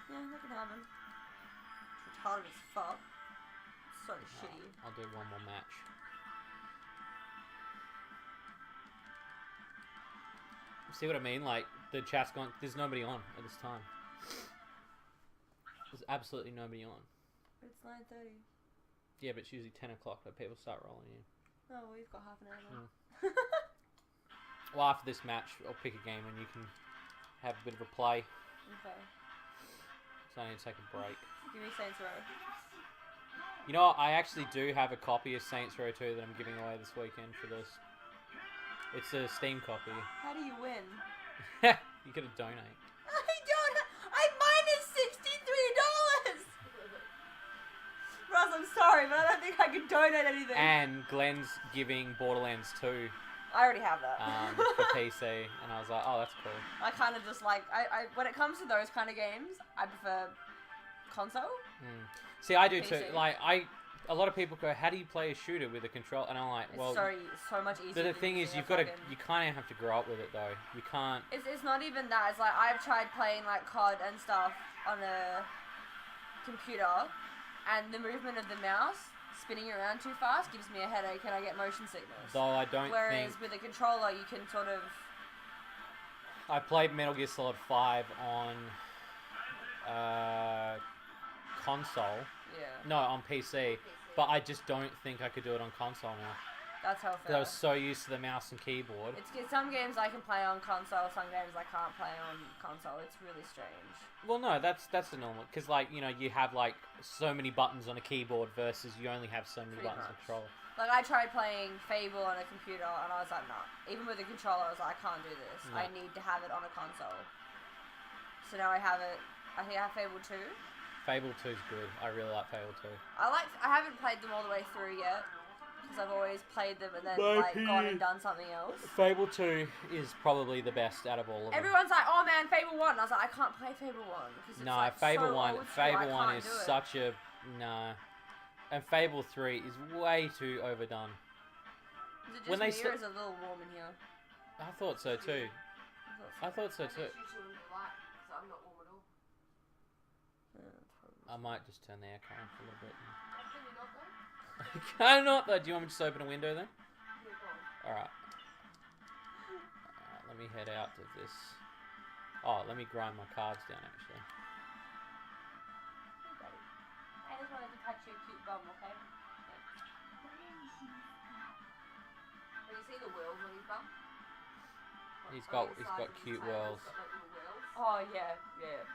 Yeah, that can happen. It's retarded as fuck. It's so shitty. I'll do one more match. See what I mean? Like, the chat's gone... There's nobody on at this time. There's absolutely nobody on. But it's 9:30. Yeah, but it's usually 10 o'clock that people start rolling in. Oh, well, we've got half an hour then. Well, after this match, I'll pick a game and you can have a bit of a play. Okay. So I need to take a break. Give me Saints Row. You know what? I actually do have a copy of Saints Row 2 that I'm giving away this weekend for this. It's a Steam copy. How do you win? You gotta donate. I minus $63. Ross, I'm sorry, but I don't think I could donate anything. And Glenn's giving Borderlands 2 I already have that. for PC, and I was like, oh, that's cool. I kind of just like I when it comes to those kind of games, I prefer console. See, I do PC. too. Like, a lot of people go, how do you play a shooter with a control? And I'm like, well, It's so much easier. the thing is, you kind of have to grow up with it though. You can't. It's not even that. It's like I've tried playing like COD and stuff on a computer, and the movement of the mouse spinning around too fast gives me a headache, and I get motion sickness. Though I don't Whereas think. with a controller, you can sort of. I played Metal Gear Solid 5 on console. Yeah. No, on PC. But I just don't think I could do it on console now. That's how Because I was so used to the mouse and keyboard. It's some games I can play on console, some games I can't play on console. It's really strange. Well, no, that's the normal. Because, like, you know, you have, like, so many buttons on a keyboard versus you only have so many Pretty buttons on much. a controller. Like, I tried playing Fable on a computer, and I was like, nah. Even with a controller, I was like, I can't do this. No. I need to have it on a console. So now I have it. I think I have Fable 2. Fable 2 is good. I really like Fable 2. I haven't played them all the way through yet. Because I've always played them and then, My like, gone opinion. and done something else. Fable 2 is probably the best out of all of them. Everyone's like, oh man, Fable 1. I was like, I can't play Fable 1. Because it's No, like Fable so 1 old school, Fable I 1 can't is do it. such a no. And Fable 3 is way too overdone. Is it just when they me or is it a little warm in here? I thought so too. I thought so too. So I'm not warm at all. I might just turn the aircon off a little bit. Can you not though? Can I not though? Do you want me to just open a window then? Yeah, go on. Alright. Let me head out of this. Oh, let me grind my cards down actually. I just wanted to touch your cute bum, okay? Have you seen the whales on his bum? He's On got the inside of his cute tail, whales. He's got like little whales. Oh, yeah, yeah.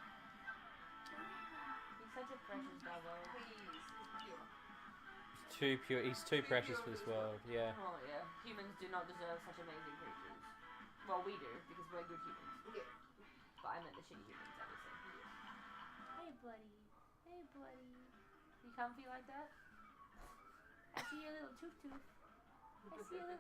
He's such a precious doggo. He's pure. He's too pure. He's too precious for this world. Yeah. Oh, yeah. Humans do not deserve such amazing creatures. Well, we do, because we're good humans. Yeah. But I meant the shitty humans, obviously. Hey, buddy. Hey, buddy. You comfy like that? I see your little tooth. I see your little